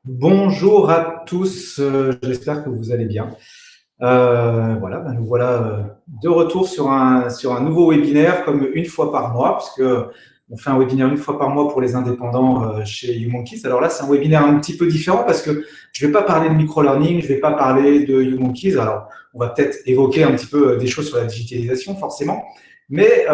Bonjour à tous, j'espère que vous allez bien. Voilà, nous voilà de retour sur un nouveau webinaire, comme une fois par mois, puisque on fait un webinaire une fois par mois pour les indépendants chez YouMonkeys. Alors là, c'est un webinaire un petit peu différent parce que je ne vais pas parler de micro-learning, je ne vais pas parler de YouMonkeys. Alors, on va peut-être évoquer un petit peu des choses sur la digitalisation, forcément, mais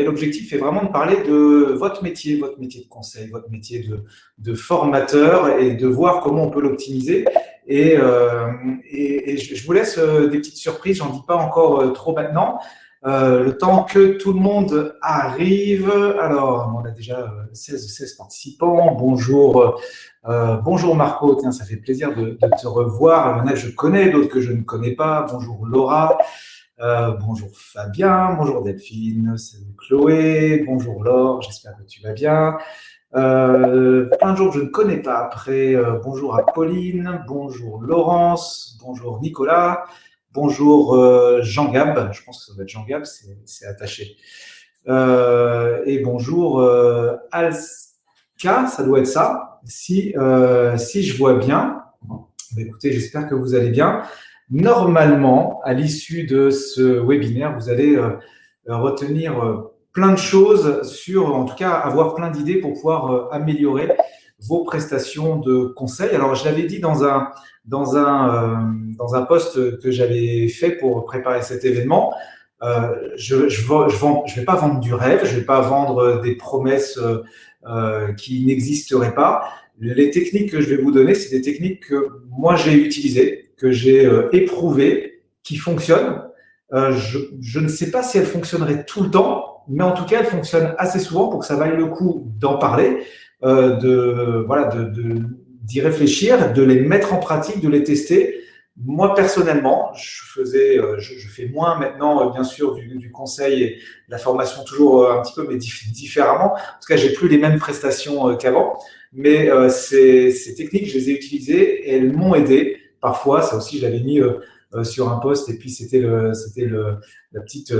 l'objectif est vraiment de parler de votre métier de conseil, votre métier de formateur et de voir comment on peut l'optimiser. Et je vous laisse des petites surprises, j'en dis pas encore trop maintenant. Le temps que tout le monde arrive. Alors, on a déjà 16 participants. Bonjour Marco, tiens, ça fait plaisir de te revoir. Il y en a que je connais, d'autres que je ne connais pas. Bonjour Laura. Bonjour Fabien, bonjour Delphine, salut Chloé, bonjour Laure, j'espère que tu vas bien. Plein de jours que je ne connais pas après. Bonjour à Pauline, bonjour Laurence, bonjour Nicolas, bonjour Jean-Gab, je pense que ça va être Jean-Gab, c'est attaché. Et bonjour Alska, ça doit être ça, si je vois bien. Écoutez, j'espère que vous allez bien. Normalement, à l'issue de ce webinaire, vous allez retenir plein de choses en tout cas, avoir plein d'idées pour pouvoir améliorer vos prestations de conseil. Alors, je l'avais dit dans un post que j'avais fait pour préparer cet événement. Je ne vais pas vendre du rêve, je ne vais pas vendre des promesses qui n'existeraient pas. Les techniques que je vais vous donner, c'est des techniques que moi j'ai utilisées, que j'ai éprouvées, qui fonctionnent. Je ne sais pas si elles fonctionneraient tout le temps, mais en tout cas, elles fonctionnent assez souvent pour que ça vaille le coup d'en parler, d'y réfléchir, de les mettre en pratique, de les tester. Moi, personnellement, je fais moins maintenant, bien sûr, du conseil et de la formation toujours un petit peu, mais différemment. En tout cas, j'ai plus les mêmes prestations qu'avant. Mais ces techniques, je les ai utilisées et elles m'ont aidé. Parfois, ça aussi, je l'avais mis sur un post et puis c'était la petite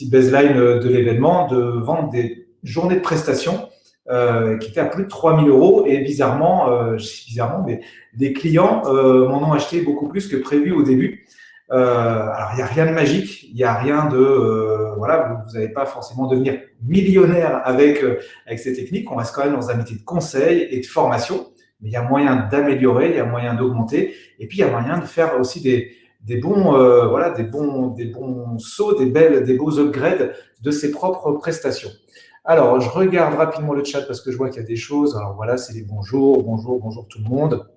baseline de l'événement de vendre des journées de prestations qui étaient à plus de 3 000 euros et bizarrement, mais des clients m'en ont acheté beaucoup plus que prévu au début. Alors, il n'y a rien de magique, il n'y a rien de… voilà, vous n'allez pas forcément devenir millionnaire avec ces techniques. On reste quand même dans un métier de conseil et de formation, mais il y a moyen d'améliorer, il y a moyen d'augmenter, et puis il y a moyen de faire aussi des bons sauts, des beaux upgrades de ses propres prestations. Alors, je regarde rapidement le chat parce que je vois qu'il y a des choses. Alors voilà, c'est les bonjours tout le monde.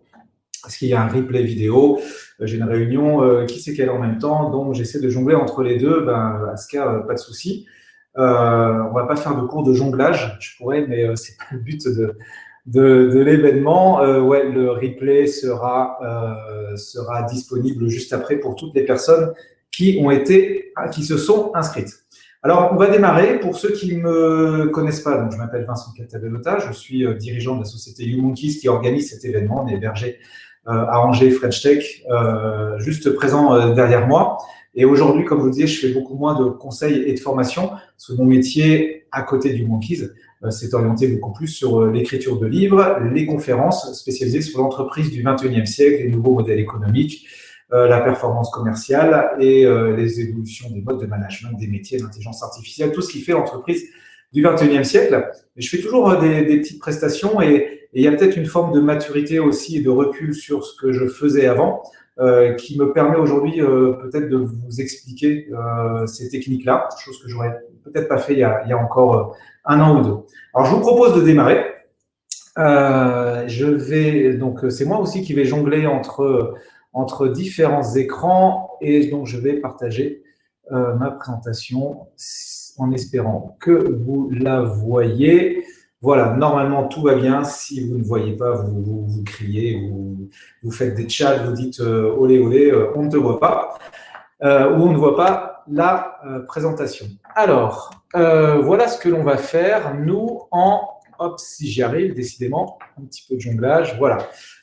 Est-ce qu'il y a un replay vidéo? J'ai une réunion qui c'est qu'elle en même temps, donc j'essaie de jongler entre les deux. Aska, pas de souci. On ne va pas faire de cours de jonglage, je pourrais, mais c'est pas le but de l'événement. Ouais, le replay sera disponible juste après pour toutes les personnes qui se sont inscrites. Alors, on va démarrer. Pour ceux qui ne me connaissent pas, donc je m'appelle Vincent Catabellota, je suis dirigeant de la société YouMonkeys qui organise cet événement. On est hébergé à Angers, French Tech, juste présent derrière moi. Et aujourd'hui, comme je vous disais, je fais beaucoup moins de conseils et de formation, parce que mon métier, à côté du YouMonkeys, s'est orienté beaucoup plus sur l'écriture de livres, les conférences spécialisées sur l'entreprise du XXIe siècle, les nouveaux modèles économiques, la performance commerciale et les évolutions des modes de management, des métiers, l'intelligence artificielle, tout ce qui fait l'entreprise du XXIe siècle. Mais je fais toujours des petites prestations et il y a peut-être une forme de maturité aussi et de recul sur ce que je faisais avant qui me permet aujourd'hui peut-être de vous expliquer ces techniques-là, chose que j'aurais peut-être pas fait il y a encore un an ou deux. Alors, je vous propose de démarrer. C'est moi aussi qui vais jongler entre différents écrans et donc je vais partager ma présentation en espérant que vous la voyez. Voilà, normalement tout va bien. Si vous ne voyez pas, vous criez, vous faites des chats, vous dites olé olé, on ne te voit pas, ou on ne voit pas la présentation. Alors, voilà ce que l'on va faire, nous, hop, si j'y arrive, décidément, un petit peu de jonglage, voilà.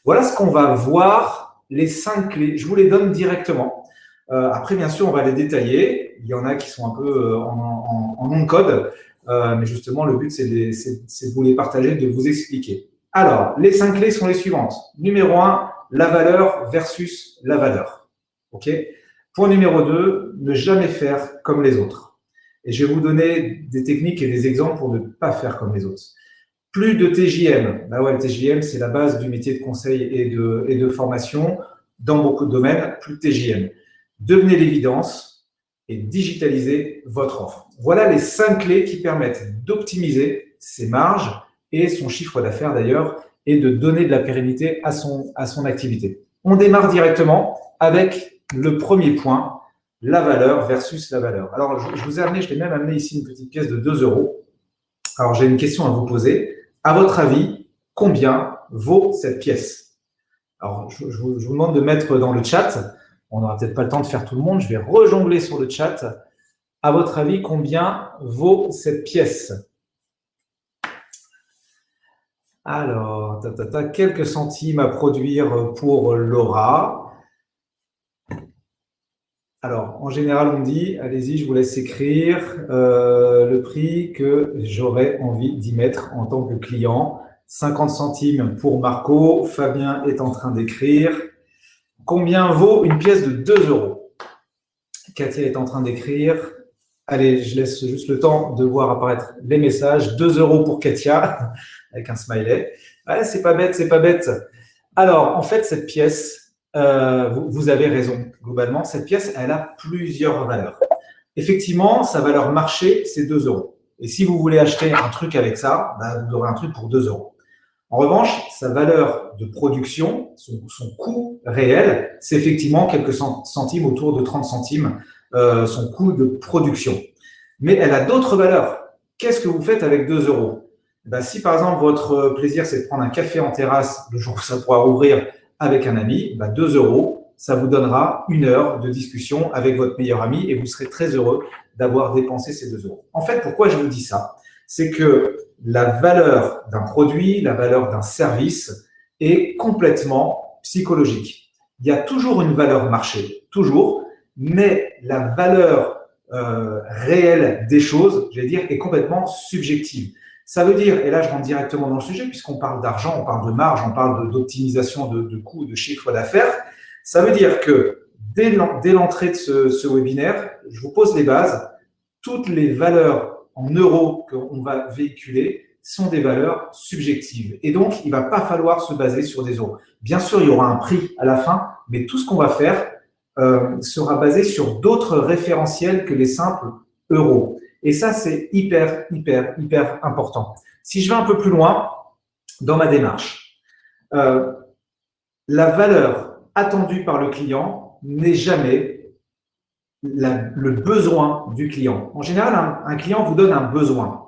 Voilà ce qu'on va voir, les 5 clés, je vous les donne directement. Après, bien sûr, on va les détailler. Il y en a qui sont un peu en nom de code, mais justement, le but, c'est de vous les partager, de vous expliquer. Alors, les 5 clés sont les suivantes. Numéro 1, la valeur versus la valeur. OK? Point numéro 2, ne jamais faire comme les autres. Et je vais vous donner des techniques et des exemples pour ne pas faire comme les autres. Plus de TJM. Bah ouais, le TJM, c'est la base du métier de conseil et de formation dans beaucoup de domaines. Plus de TJM. Devenez l'évidence et digitalisez votre offre. Voilà les 5 clés qui permettent d'optimiser ses marges et son chiffre d'affaires d'ailleurs, et de donner de la pérennité à son activité. On démarre directement avec le premier point, la valeur versus la valeur. Alors, je vous ai amené, je l'ai même amené ici une petite pièce de 2 euros. Alors, j'ai une question à vous poser. À votre avis, combien vaut cette pièce? Alors, je vous demande de mettre dans le chat. On n'aura peut-être pas le temps de faire tout le monde. Je vais rejongler sur le chat. À votre avis, combien vaut cette pièce? Alors, quelques centimes à produire pour Laura. Alors, en général, on me dit, allez-y, je vous laisse écrire le prix que j'aurais envie d'y mettre en tant que client. 50 centimes pour Marco. Fabien est en train d'écrire. Combien vaut une pièce de 2 euros? Katia est en train d'écrire. Allez, je laisse juste le temps de voir apparaître les messages. 2 euros pour Katia, avec un smiley. Ouais, c'est pas bête, c'est pas bête. Alors, en fait, cette pièce, vous avez raison, globalement. Cette pièce, elle a plusieurs valeurs. Effectivement, sa valeur marché, c'est 2 euros. Et si vous voulez acheter un truc avec ça, bah, vous aurez un truc pour 2 euros. En revanche, sa valeur de production, son coût réel, c'est effectivement quelques centimes, autour de 30 centimes, son coût de production. Mais elle a d'autres valeurs. Qu'est-ce que vous faites avec 2 euros? Ben, si par exemple votre plaisir c'est de prendre un café en terrasse le jour où ça pourra ouvrir avec un ami, ben 2 euros, ça vous donnera 1 heure de discussion avec votre meilleur ami et vous serez très heureux d'avoir dépensé ces 2 euros. En fait, pourquoi je vous dis ça? C'est que la valeur d'un produit, la valeur d'un service est complètement psychologique. Il y a toujours une valeur marché, toujours, mais la valeur réelle des choses, j'allais dire, est complètement subjective. Ça veut dire, et là je rentre directement dans le sujet, puisqu'on parle d'argent, on parle de marge, on parle d'optimisation de coûts, de chiffre d'affaires, ça veut dire que dès l'entrée de ce webinaire, je vous pose les bases, toutes les valeurs en euros qu'on va véhiculer sont des valeurs subjectives. Et donc, il ne va pas falloir se baser sur des euros. Bien sûr, il y aura un prix à la fin, mais tout ce qu'on va faire sera basé sur d'autres référentiels que les simples euros. Et ça, c'est hyper, hyper, hyper important. Si je vais un peu plus loin dans ma démarche, la valeur attendue par le client n'est jamais le besoin du client. En général, un client vous donne un besoin.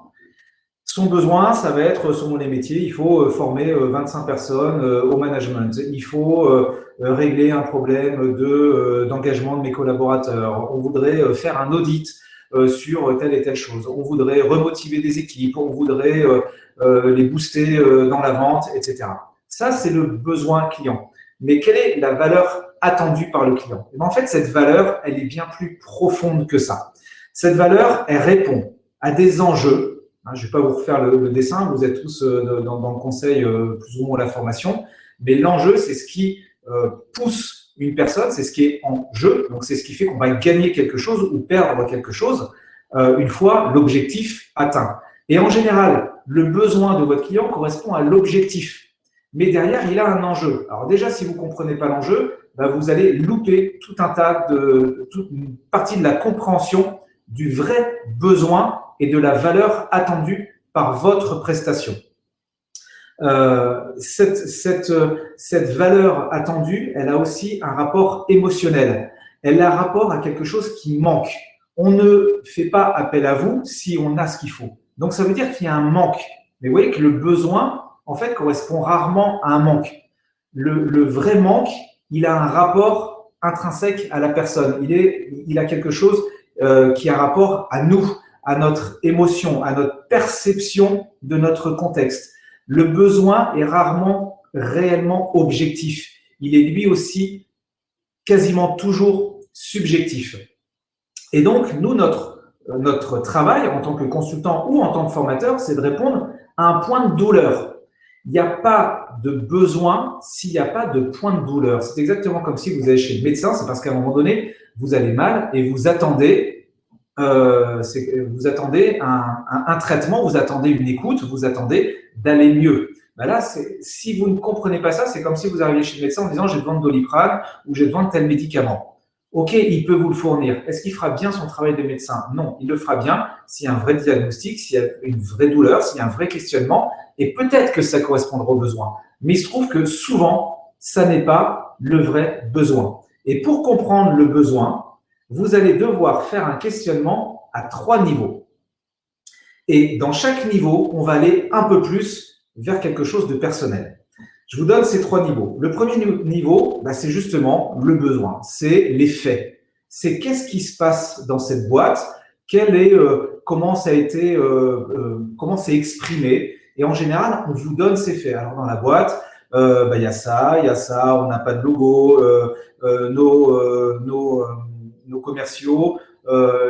Son besoin, ça va être, selon les métiers, il faut former 25 personnes au management. Il faut régler un problème d'engagement de mes collaborateurs. On voudrait faire un audit sur telle et telle chose. On voudrait remotiver des équipes. On voudrait les booster dans la vente, etc. Ça, c'est le besoin client. Mais quelle est la valeur attendue par le client? Et bien, en fait, cette valeur, elle est bien plus profonde que ça. Cette valeur, elle répond à des enjeux. Je ne vais pas vous refaire le dessin, vous êtes tous dans le conseil, plus ou moins la formation, mais l'enjeu, c'est ce qui pousse une personne, c'est ce qui est en jeu, donc c'est ce qui fait qu'on va gagner quelque chose ou perdre quelque chose une fois l'objectif atteint. Et en général, le besoin de votre client correspond à l'objectif, mais derrière, il a un enjeu. Alors déjà, si vous ne comprenez pas l'enjeu, vous allez louper toute une partie de la compréhension du vrai besoin et de la valeur attendue par votre prestation. Cette valeur attendue, elle a aussi un rapport émotionnel. Elle a un rapport à quelque chose qui manque. On ne fait pas appel à vous si on a ce qu'il faut. Donc, ça veut dire qu'il y a un manque. Mais vous voyez que le besoin, en fait, correspond rarement à un manque. Le vrai manque, il a un rapport intrinsèque à la personne. Il a quelque chose qui a rapport à nous, à notre émotion, à notre perception de notre contexte. Le besoin est rarement réellement objectif. Il est lui aussi quasiment toujours subjectif. Et donc, nous, notre travail en tant que consultant ou en tant que formateur, c'est de répondre à un point de douleur. Il n'y a pas de besoin s'il n'y a pas de point de douleur. C'est exactement comme si vous allez chez le médecin, c'est parce qu'à un moment donné, vous allez mal et vous attendez, un traitement, vous attendez une écoute, vous attendez d'aller mieux. Ben là, si vous ne comprenez pas ça, c'est comme si vous arriviez chez le médecin en disant j'ai besoin de Doliprane ou j'ai besoin de tel médicament. Ok, il peut vous le fournir. Est-ce qu'il fera bien son travail de médecin? Non, il le fera bien s'il y a un vrai diagnostic, s'il y a une vraie douleur, s'il y a un vrai questionnement, et peut-être que ça correspondra aux besoins. Mais il se trouve que souvent, ça n'est pas le vrai besoin. Et pour comprendre le besoin, vous allez devoir faire un questionnement à 3 niveaux. Et dans chaque niveau, on va aller un peu plus vers quelque chose de personnel. Je vous donne ces 3 niveaux. Le premier niveau, c'est justement le besoin, c'est les faits. C'est qu'est-ce qui se passe dans cette boîte, comment ça a été, comment c'est exprimé. Et en général, on vous donne ces faits. Alors dans la boîte, il y a ça, on n'a pas de logo, nos commerciaux,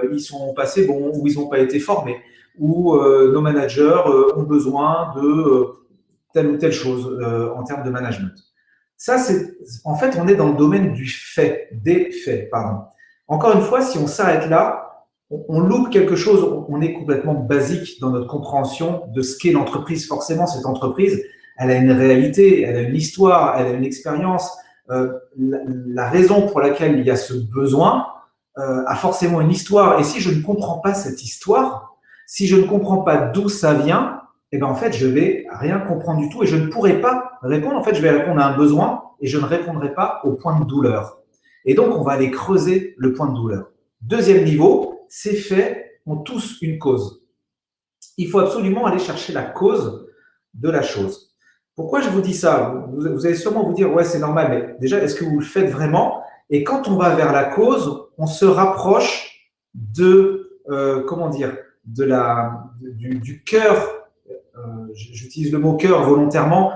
ils sont pas assez bons ou ils n'ont pas été formés, ou nos managers ont besoin de telle ou telle chose en termes de management. Ça, en fait, on est dans le domaine du fait, des faits, pardon. Encore une fois, si on s'arrête là, on loupe quelque chose, on est complètement basique dans notre compréhension de ce qu'est l'entreprise. Forcément, cette entreprise, elle a une réalité, elle a une histoire, elle a une expérience. La raison pour laquelle il y a ce besoin a forcément une histoire. Et si je ne comprends pas cette histoire, si je ne comprends pas d'où ça vient, en fait, je vais rien comprendre du tout et je ne pourrai pas répondre. En fait, je vais répondre à un besoin et je ne répondrai pas au point de douleur. Et donc, on va aller creuser le point de douleur. Deuxième niveau, ces faits ont tous une cause. Il faut absolument aller chercher la cause de la chose. Pourquoi je vous dis ça? Vous allez sûrement vous dire, ouais, c'est normal, mais déjà, est-ce que vous le faites vraiment? Et quand on va vers la cause, on se rapproche de, du cœur. J'utilise le mot cœur volontairement,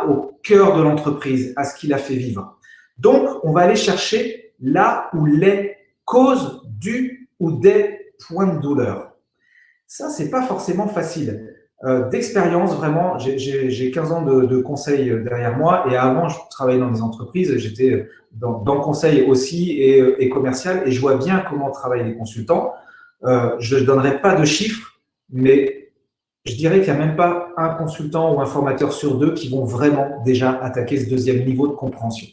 au cœur de l'entreprise, à ce qui la fait vivre. Donc, on va aller chercher là où les causes du ou des points de douleur. Ça, c'est pas forcément facile. D'expérience, vraiment, j'ai 15 ans de conseil derrière moi et avant, je travaillais dans des entreprises, j'étais dans le conseil aussi et commercial et je vois bien comment travaillent les consultants. Je ne donnerai pas de chiffres, mais je dirais qu'il n'y a même pas un consultant ou un formateur sur 2 qui vont vraiment déjà attaquer ce deuxième niveau de compréhension.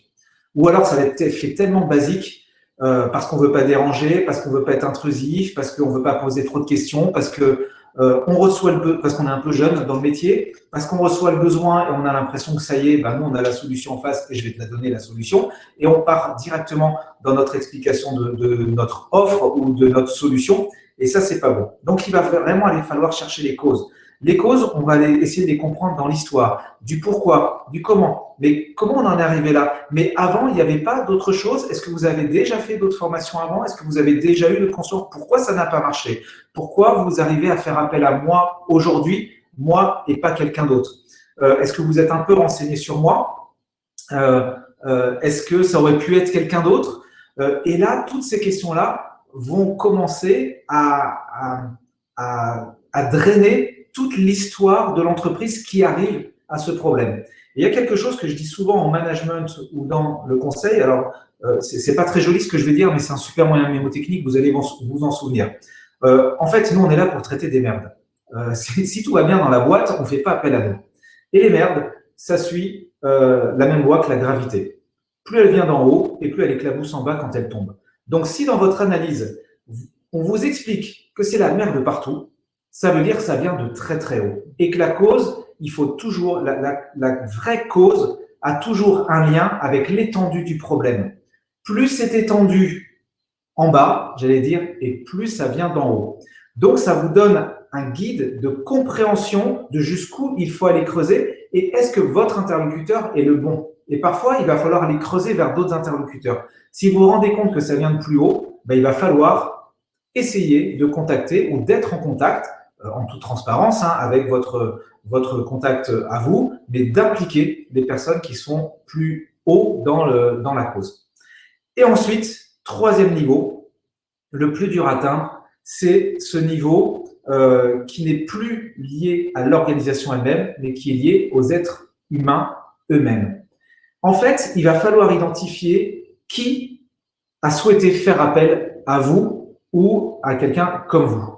Ou alors, ça va être fait tellement basique parce qu'on ne veut pas déranger, parce qu'on ne veut pas être intrusif, parce qu'on ne veut pas poser trop de questions, parce que parce qu'on est un peu jeune dans le métier, parce qu'on reçoit le besoin et on a l'impression que ça y est, nous, on a la solution en face et je vais te la donner, la solution. Et on part directement dans notre explication de notre offre ou de notre solution. Et ça, c'est pas bon. Donc, il va vraiment aller falloir chercher les causes. Les causes, on va aller essayer de les comprendre dans l'histoire, du pourquoi, du comment. Mais comment on en est arrivé là? Mais avant, il n'y avait pas d'autre chose? Est-ce que vous avez déjà fait d'autres formations avant? Est-ce que vous avez déjà eu de conscience? Pourquoi ça n'a pas marché? Pourquoi vous arrivez à faire appel à moi aujourd'hui, moi et pas quelqu'un d'autre? Est-ce que vous êtes un peu renseigné sur moi? Est-ce que ça aurait pu être quelqu'un d'autre? Et là, toutes ces questions-là vont commencer à drainer toute l'histoire de l'entreprise qui arrive à ce problème. Et il y a quelque chose que je dis souvent en management ou dans le conseil. Alors, c'est pas très joli ce que je vais dire, mais c'est un super moyen mémotechnique, vous allez vous en souvenir. En fait, nous, on est là pour traiter des merdes. Si tout va bien dans la boîte, on ne fait pas appel à nous. Et les merdes, ça suit la même loi que la gravité. Plus elle vient d'en haut et plus elle éclabousse en bas quand elle tombe. Donc, si dans votre analyse, on vous explique que c'est la merde partout, ça veut dire que ça vient de très très haut. Et que la cause, il faut toujours, la vraie cause a toujours un lien avec l'étendue du problème. Plus c'est étendu en bas, j'allais dire, et plus ça vient d'en haut. Donc, ça vous donne un guide de compréhension de jusqu'où il faut aller creuser et est-ce que votre interlocuteur est le bon. Et parfois, il va falloir aller creuser vers d'autres interlocuteurs. Si vous vous rendez compte que ça vient de plus haut, il va falloir essayer de contacter ou d'être en contact en toute transparence avec votre contact à vous, mais d'impliquer des personnes qui sont plus haut dans la cause. Et ensuite, troisième niveau, le plus dur à atteindre, c'est ce niveau qui n'est plus lié à l'organisation elle-même, mais qui est lié aux êtres humains eux-mêmes. En fait, il va falloir identifier qui a souhaité faire appel à vous ou à quelqu'un comme vous.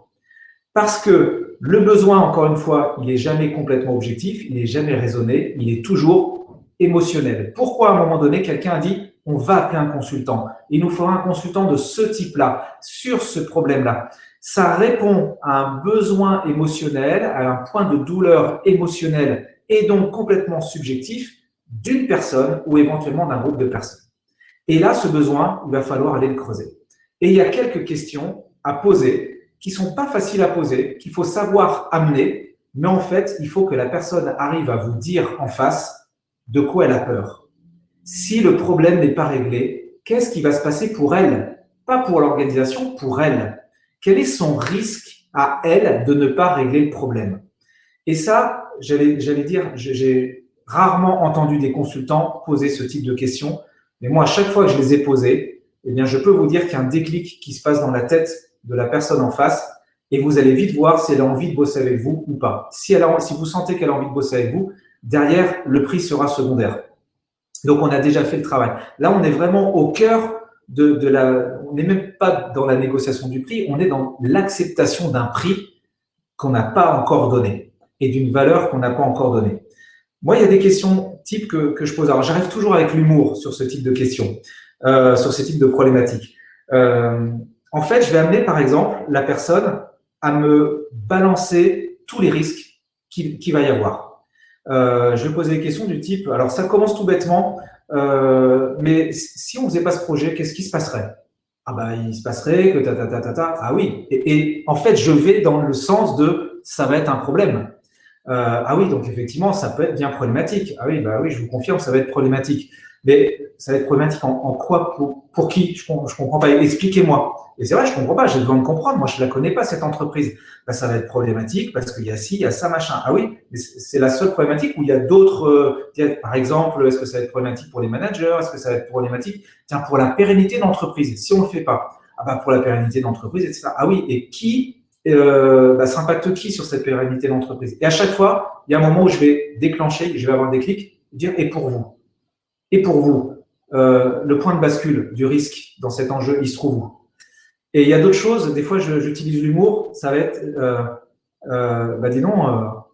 Parce que le besoin, encore une fois, il n'est jamais complètement objectif, il n'est jamais raisonné, il est toujours émotionnel. Pourquoi à un moment donné, quelqu'un a dit on va appeler un consultant. Il nous faudra un consultant de ce type-là, sur ce problème-là. Ça répond à un besoin émotionnel, à un point de douleur émotionnelle et donc complètement subjectif d'une personne ou éventuellement d'un groupe de personnes. Et là, ce besoin, il va falloir aller le creuser. Et il y a quelques questions à poser qui ne sont pas faciles à poser, qu'il faut savoir amener, mais en fait, il faut que la personne arrive à vous dire en face de quoi elle a peur. Si le problème n'est pas réglé, qu'est-ce qui va se passer pour elle? Pas pour l'organisation, pour elle. Quel est son risque à elle de ne pas régler le problème? Et ça, j'allais dire, j'ai rarement entendu des consultants poser ce type de questions, mais moi, à chaque fois que je les ai posées, eh bien, je peux vous dire qu'il y a un déclic qui se passe dans la tête de la personne en face, et vous allez vite voir si elle a envie de bosser avec vous ou pas. Si vous sentez qu'elle a envie de bosser avec vous, derrière, le prix sera secondaire. Donc, on a déjà fait le travail. Là, on est vraiment au cœur on n'est même pas dans la négociation du prix, on est dans l'acceptation d'un prix qu'on n'a pas encore donné et d'une valeur qu'on n'a pas encore donnée. Moi, il y a des questions types que je pose. Alors, j'arrive toujours avec l'humour sur ce type de questions, sur ce type de problématiques. En fait, je vais amener, par exemple, la personne à me balancer tous les risques qu'il va y avoir. Je vais poser des questions du type, alors ça commence tout bêtement, mais si on ne faisait pas ce projet, qu'est-ce qui se passerait? Ah bah, il se passerait que ah oui. Et en fait, je vais dans le sens de ça va être un problème. Ah oui, donc effectivement, ça peut être bien problématique. Ah oui, bah oui, je vous confirme, ça va être problématique. Mais ça va être problématique en quoi, pour qui? Je comprends pas. Expliquez-moi. Et c'est vrai, je comprends pas. J'ai besoin de comprendre. Moi, je la connais pas, cette entreprise. Bah, ça va être problématique parce qu'il y a ci, il y a ça, machin. Ah oui, mais c'est la seule problématique où il y a d'autres. Par exemple, est-ce que ça va être problématique pour les managers? Est-ce que ça va être problématique, tiens, pour la pérennité de l'entreprise? Si on le fait pas, ah bah, pour la pérennité de l'entreprise, etc. Ah oui, et qui ça impacte qui sur cette pérennité de l'entreprise? Et à chaque fois, il y a un moment où je vais déclencher, je vais avoir des clics, dire et pour vous? Et pour vous, le point de bascule du risque dans cet enjeu, il se trouve où? Et il y a d'autres choses, des fois j'utilise l'humour, ça va être, dis donc,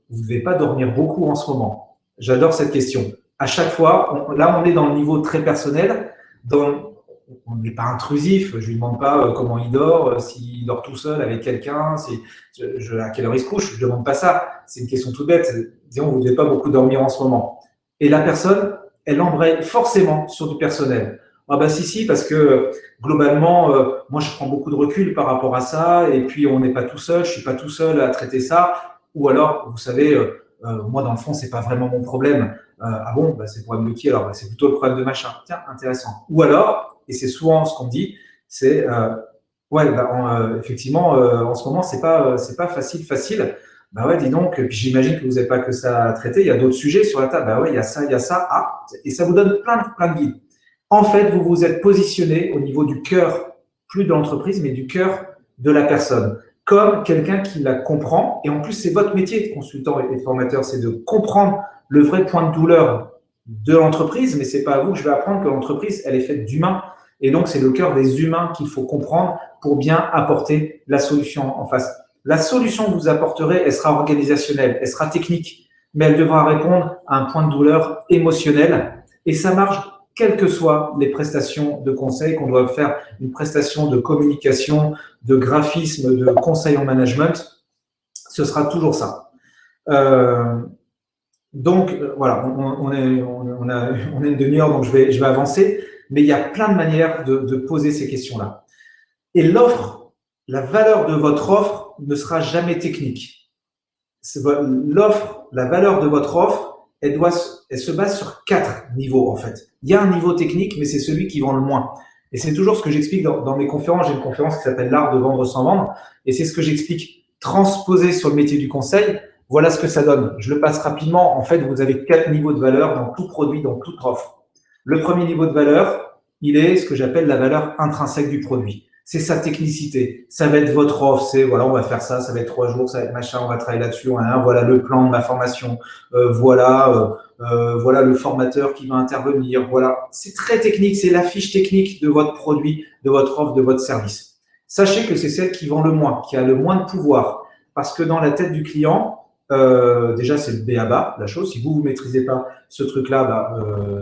vous ne devez pas dormir beaucoup en ce moment. J'adore cette question. À chaque fois, là on est dans le niveau très personnel, on n'est pas intrusif, je ne lui demande pas comment il dort, s'il dort tout seul avec quelqu'un, à quelle heure il se couche, je ne demande pas ça. C'est une question toute bête. Disons, vous ne devez pas beaucoup dormir en ce moment. Et la personne, elle embraye forcément sur du personnel. Ah bah si, parce que globalement, moi je prends beaucoup de recul par rapport à ça, et puis on n'est pas tout seul, je ne suis pas tout seul à traiter ça. Ou alors, vous savez, moi dans le fond, c'est pas vraiment mon problème. Ah bon, bah, c'est le problème de qui alors? Bah, c'est plutôt le problème de machin. Tiens, intéressant. Ou alors, et c'est souvent ce qu'on dit, c'est effectivement, en ce moment, c'est pas facile. Bah ouais, dis donc, puis j'imagine que vous n'avez pas que ça à traiter, il y a d'autres sujets sur la table. Bah ouais, il y a ça, et ça vous donne plein de guides. En fait, vous vous êtes positionné au niveau du cœur, plus de l'entreprise, mais du cœur de la personne, comme quelqu'un qui la comprend. Et en plus, c'est votre métier de consultant et de formateur, c'est de comprendre le vrai point de douleur de l'entreprise, mais c'est pas à vous que je vais apprendre que l'entreprise, elle est faite d'humains. Et donc, c'est le cœur des humains qu'il faut comprendre pour bien apporter la solution en face. La solution que vous apporterez, elle sera organisationnelle, elle sera technique, mais elle devra répondre à un point de douleur émotionnel. Et ça marche quelles que soient les prestations de conseil, qu'on doit faire une prestation de communication, de graphisme, de conseil en management, ce sera toujours ça. Donc, voilà, on a une demi-heure, donc je vais avancer, mais il y a plein de manières de poser ces questions-là. Et l'offre, la valeur de votre offre ne sera jamais technique. L'offre, la valeur de votre offre, elle se base sur 4 niveaux, en fait. Il y a un niveau technique, mais c'est celui qui vend le moins. Et c'est toujours ce que j'explique dans mes conférences. J'ai une conférence qui s'appelle l'art de vendre sans vendre. Et c'est ce que j'explique transposé sur le métier du conseil. Voilà ce que ça donne. Je le passe rapidement. En fait, vous avez 4 niveaux de valeur dans tout produit, dans toute offre. Le premier niveau de valeur, il est ce que j'appelle la valeur intrinsèque du produit. c'est sa technicité. Ça va être votre offre, c'est voilà, on va faire ça, ça va être 3 jours, ça va être machin, on va travailler là-dessus, voilà le plan de ma formation, voilà le formateur qui va intervenir, voilà. C'est très technique, c'est la fiche technique de votre produit, de votre offre, de votre service. Sachez que c'est celle qui vend le moins, qui a le moins de pouvoir, parce que dans la tête du client, déjà c'est le b.a.-ba, la chose. Si vous ne maîtrisez pas ce truc-là,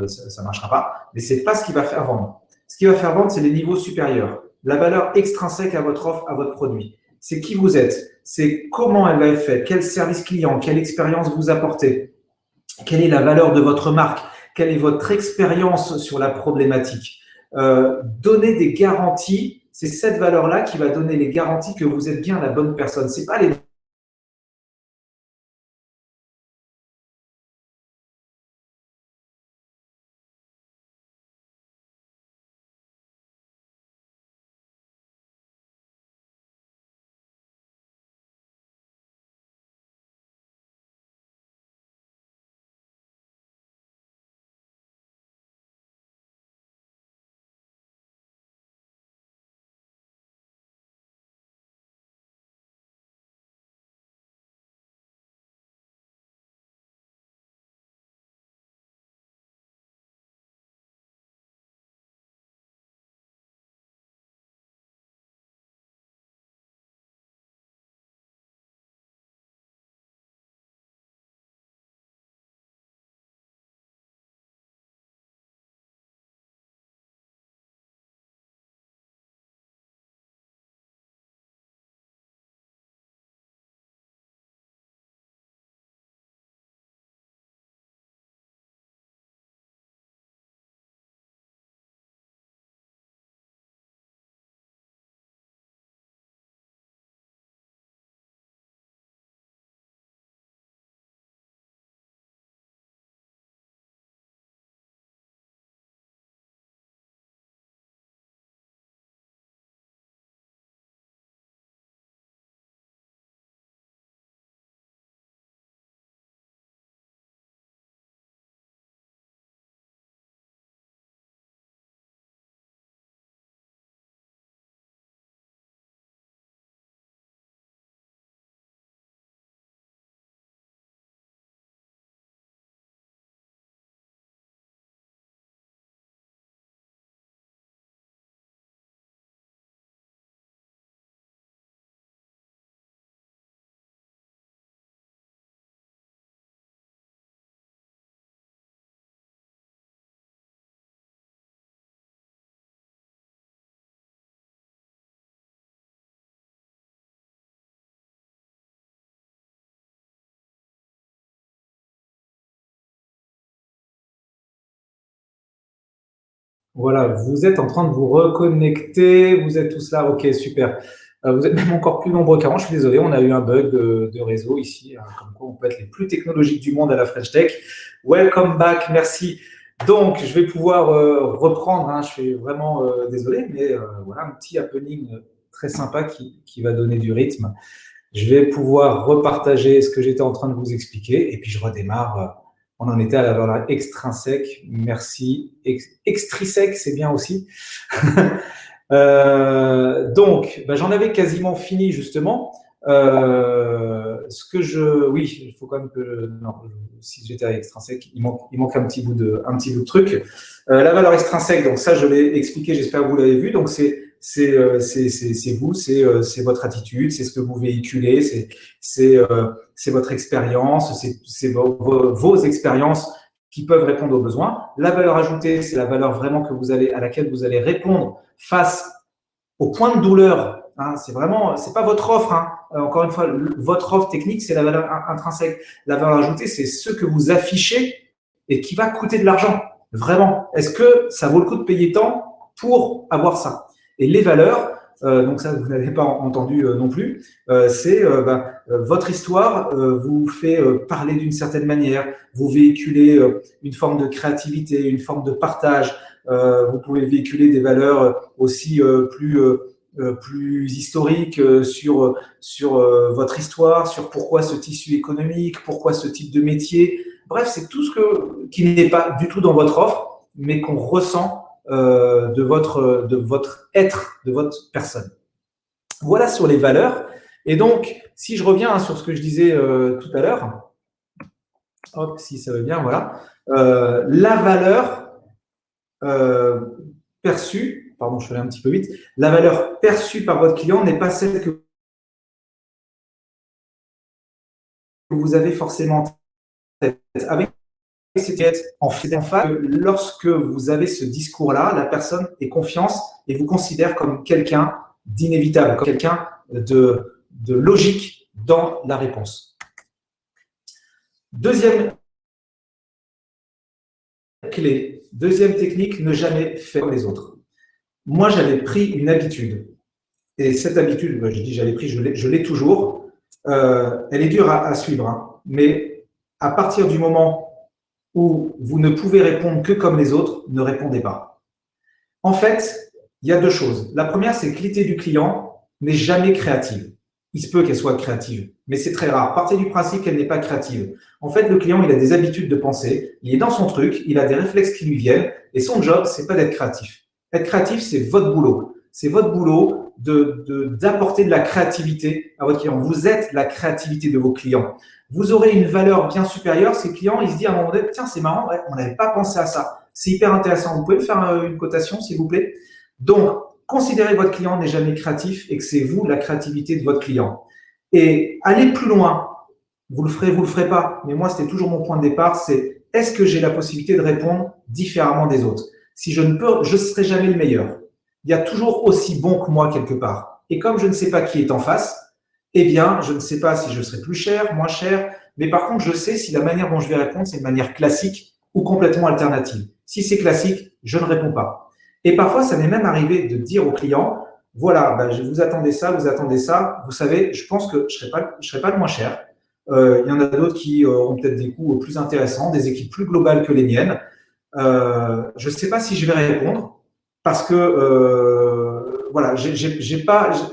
ça ne marchera pas. Mais ce n'est pas ce qui va faire vendre. Ce qui va faire vendre, c'est les niveaux supérieurs. La valeur extrinsèque à votre offre, à votre produit. C'est qui vous êtes, c'est comment elle va être faite, quel service client, quelle expérience vous apportez, quelle est la valeur de votre marque, quelle est votre expérience sur la problématique. Donner des garanties, c'est cette valeur-là qui va donner les garanties que vous êtes bien la bonne personne. Ce n'est pas les Voilà, vous êtes en train de vous reconnecter, vous êtes tous là, ok, super. Vous êtes même encore plus nombreux qu'avant, je suis désolé, on a eu un bug de réseau ici, hein, comme quoi on peut être les plus technologiques du monde à la French Tech. Welcome back, merci. Donc, je vais pouvoir reprendre, hein, je suis vraiment désolé, mais voilà, un petit happening très sympa qui va donner du rythme. Je vais pouvoir repartager ce que j'étais en train de vous expliquer et puis je redémarre. On en était à la valeur extrinsèque. Merci. Extrisèque, c'est bien aussi. Donc, j'en avais quasiment fini justement. Oui, il faut quand même que non, si j'étais à extrinsèque, il manque un petit bout de truc. La valeur extrinsèque, donc ça, je l'ai expliqué. J'espère que vous l'avez vu. Donc c'est vous, c'est votre attitude, c'est ce que vous véhiculez, c'est votre expérience, c'est vos expériences qui peuvent répondre aux besoins. La valeur ajoutée, c'est la valeur vraiment à laquelle vous allez répondre face au point de douleur. Hein, c'est pas votre offre. Hein. Encore une fois, votre offre technique, c'est la valeur intrinsèque. La valeur ajoutée, c'est ce que vous affichez et qui va coûter de l'argent. Vraiment. Est-ce que ça vaut le coup de payer tant pour avoir ça? Et les valeurs, donc ça, vous n'avez pas entendu non plus, c'est votre histoire vous fait parler d'une certaine manière, vous véhiculez une forme de créativité, une forme de partage, vous pouvez véhiculer des valeurs aussi plus historiques sur votre histoire, sur pourquoi ce tissu économique, pourquoi ce type de métier. Bref, c'est tout qui n'est pas du tout dans votre offre, mais qu'on ressent de votre être, de votre personne. Voilà sur les valeurs. Et donc, si je reviens sur ce que je disais tout à l'heure, hop, si ça va bien, voilà. La valeur perçue, pardon, je suis allé un petit peu vite, la valeur perçue par votre client n'est pas celle que vous avez forcément en tête. Avec en fait, lorsque vous avez ce discours-là, la personne ait confiance et vous considère comme quelqu'un d'inévitable, comme quelqu'un de logique dans la réponse. Deuxième clé, deuxième technique, ne jamais faire comme les autres. Moi, j'avais pris une habitude. Et cette habitude, je dis j'avais pris, je l'ai toujours. Elle est dure à suivre. Hein, mais à partir du moment où vous ne pouvez répondre que comme les autres, ne répondez pas. En fait, il y a deux choses. La première, c'est que l'idée du client n'est jamais créative. Il se peut qu'elle soit créative, mais c'est très rare. Partez du principe qu'elle n'est pas créative. En fait, le client, il a des habitudes de pensée, il est dans son truc, il a des réflexes qui lui viennent, et son job, c'est pas d'être créatif. Être créatif, c'est votre boulot. C'est votre boulot d'apporter de la créativité à votre client. Vous êtes la créativité de vos clients. Vous aurez une valeur bien supérieure. Ces clients, ils se disent à un moment donné, tiens, c'est marrant, ouais, on n'avait pas pensé à ça. C'est hyper intéressant. Vous pouvez me faire une cotation, s'il vous plaît? Donc, considérez votre client n'est jamais créatif et que c'est vous la créativité de votre client. Et allez plus loin. Vous le ferez pas. Mais moi, c'était toujours mon point de départ, c'est est-ce que j'ai la possibilité de répondre différemment des autres? Si je ne peux, je ne serai jamais le meilleur. Il y a toujours aussi bon que moi quelque part. Et comme je ne sais pas qui est en face, eh bien, je ne sais pas si je serai plus cher, moins cher, mais par contre, je sais si la manière dont je vais répondre, c'est une manière classique ou complètement alternative. Si c'est classique, je ne réponds pas. Et parfois, ça m'est même arrivé de dire au client, voilà, vous attendez ça, vous savez, je pense que je ne serai pas le moins cher. Il y en a d'autres qui auront peut-être des coûts plus intéressants, des équipes plus globales que les miennes. Je ne sais pas si je vais répondre parce que voilà,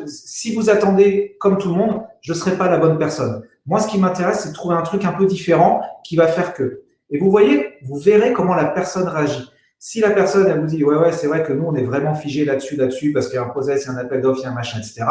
si vous attendez comme tout le monde, je ne serai pas la bonne personne. Moi, ce qui m'intéresse, c'est de trouver un truc un peu différent qui va faire que. Et vous voyez, vous verrez comment la personne réagit. Si la personne, elle vous dit, ouais, c'est vrai que nous, on est vraiment figé là-dessus, parce qu'il y a un process, il y a un appel d'offres, il y a un machin, etc.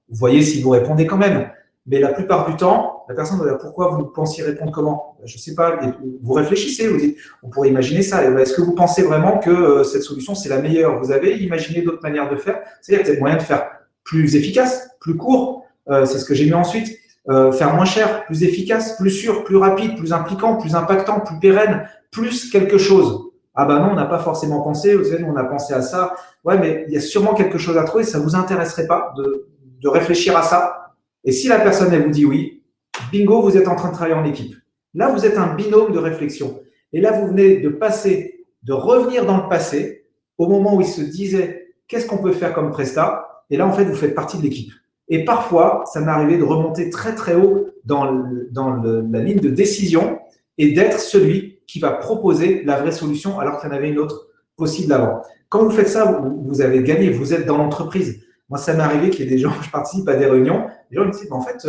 Vous voyez si vous répondez quand même. Mais la plupart du temps, la personne va dire, pourquoi vous pensiez répondre comment? Je ne sais pas. Vous réfléchissez, vous dites, on pourrait imaginer ça. Est-ce que vous pensez vraiment que cette solution, c'est la meilleure? Vous avez imaginé d'autres manières de faire? Il y a peut-être moyen de faire plus efficace, plus court. C'est ce que j'ai mis ensuite. Faire moins cher, plus efficace, plus sûr, plus rapide, plus impliquant, plus impactant, plus pérenne, plus quelque chose. Ah ben non, on n'a pas forcément pensé, vous savez, nous on a pensé à ça. Ouais, mais il y a sûrement quelque chose à trouver, ça ne vous intéresserait pas de réfléchir à ça? Et si la personne, elle vous dit oui, bingo, vous êtes en train de travailler en équipe. Là, vous êtes un binôme de réflexion. Et là, vous venez de revenir dans le passé, au moment où il se disait qu'est-ce qu'on peut faire comme prestat. Et là, en fait, vous faites partie de l'équipe. Et parfois, ça m'est arrivé de remonter très, très haut dans la ligne de décision et d'être celui qui va proposer la vraie solution alors qu'il y en avait une autre possible avant. Quand vous faites ça, vous avez gagné, vous êtes dans l'entreprise. Moi, ça m'est arrivé qu'il y ait des gens, je participe à des réunions, les gens me disent, en fait,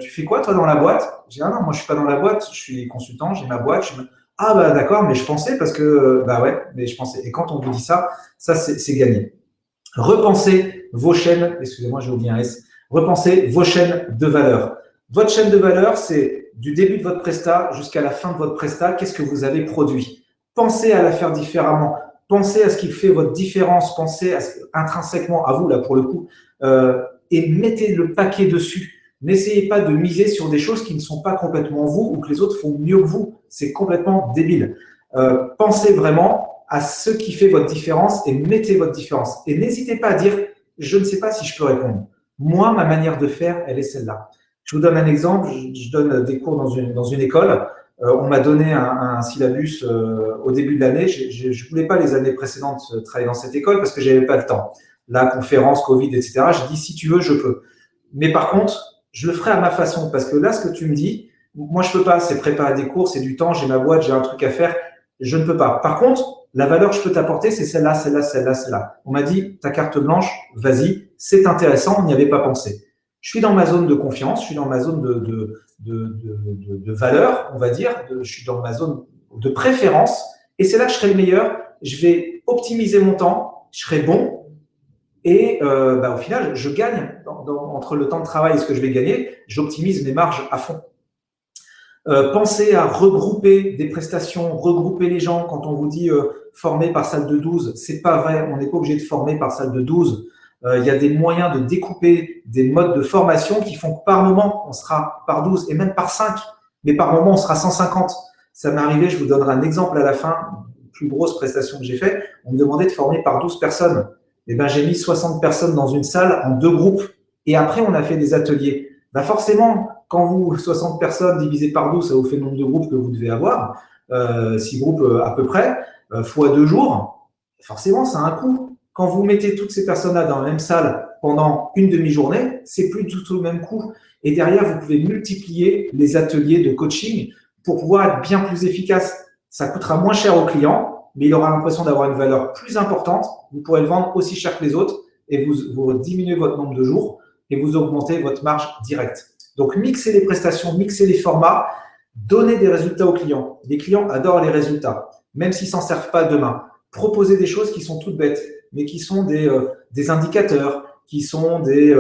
tu fais quoi toi dans la boîte? Je dis, ah non, moi je suis pas dans la boîte, je suis consultant, j'ai ma boîte. Ah bah d'accord, mais je pensais parce que, bah ouais, mais je pensais. Et quand on vous dit ça c'est gagné. Repensez vos chaînes, excusez-moi, j'ai oublié un S, repensez vos chaînes de valeur. Votre chaîne de valeur, c'est du début de votre prestat jusqu'à la fin de votre prestat, qu'est-ce que vous avez produit? Pensez à la faire différemment. Pensez à ce qui fait votre différence, pensez intrinsèquement à vous, là, pour le coup, et mettez le paquet dessus. N'essayez pas de miser sur des choses qui ne sont pas complètement vous ou que les autres font mieux que vous. C'est complètement débile. Pensez vraiment à ce qui fait votre différence et mettez votre différence. Et n'hésitez pas à dire, je ne sais pas si je peux répondre. Moi, ma manière de faire, elle est celle-là. Je vous donne un exemple. Je donne des cours dans une école. On m'a donné un syllabus au début de l'année. Je ne voulais pas les années précédentes travailler dans cette école parce que je n'avais pas le temps. La conférence, Covid, etc. J'ai dit, si tu veux, je peux. Mais par contre, je le ferai à ma façon parce que là, ce que tu me dis, moi, je peux pas. C'est préparer des cours, c'est du temps, j'ai ma boîte, j'ai un truc à faire. Je ne peux pas. Par contre, la valeur que je peux t'apporter, c'est celle-là, celle-là, celle-là, celle-là. On m'a dit, ta carte blanche, vas-y, c'est intéressant, on n'y avait pas pensé. Je suis dans ma zone de confiance, je suis dans ma zone de valeur, on va dire, je suis dans ma zone de préférence, et c'est là que je serai le meilleur, je vais optimiser mon temps, je serai bon, et au final, je gagne entre le temps de travail et ce que je vais gagner, j'optimise mes marges à fond. Pensez à regrouper des prestations, regrouper les gens. Quand on vous dit former par salle de 12, c'est pas vrai, on n'est pas obligé de former par salle de 12. Il y a des moyens de découper des modes de formation qui font que par moment, on sera par 12 et même par 5, mais par moment, on sera 150. Ça m'est arrivé, je vous donnerai un exemple à la fin, plus grosse prestation que j'ai fait, on me demandait de former par 12 personnes. Et ben, j'ai mis 60 personnes dans une salle en 2 groupes. Et après, on a fait des ateliers. Ben forcément, quand vous, 60 personnes divisées par 12, ça vous fait le nombre de groupes que vous devez avoir, 6 groupes à peu près, fois 2 jours, forcément, ça a un coût. Quand vous mettez toutes ces personnes-là dans la même salle pendant une demi-journée, c'est plus du tout le même coût. Et derrière, vous pouvez multiplier les ateliers de coaching pour pouvoir être bien plus efficace. Ça coûtera moins cher au client, mais il aura l'impression d'avoir une valeur plus importante. Vous pourrez le vendre aussi cher que les autres et vous diminuez votre nombre de jours et vous augmentez votre marge directe. Donc, mixez les prestations, mixez les formats, donnez des résultats aux clients. Les clients adorent les résultats, même s'ils s'en servent pas demain. Proposez des choses qui sont toutes bêtes, mais qui sont des indicateurs, qui sont des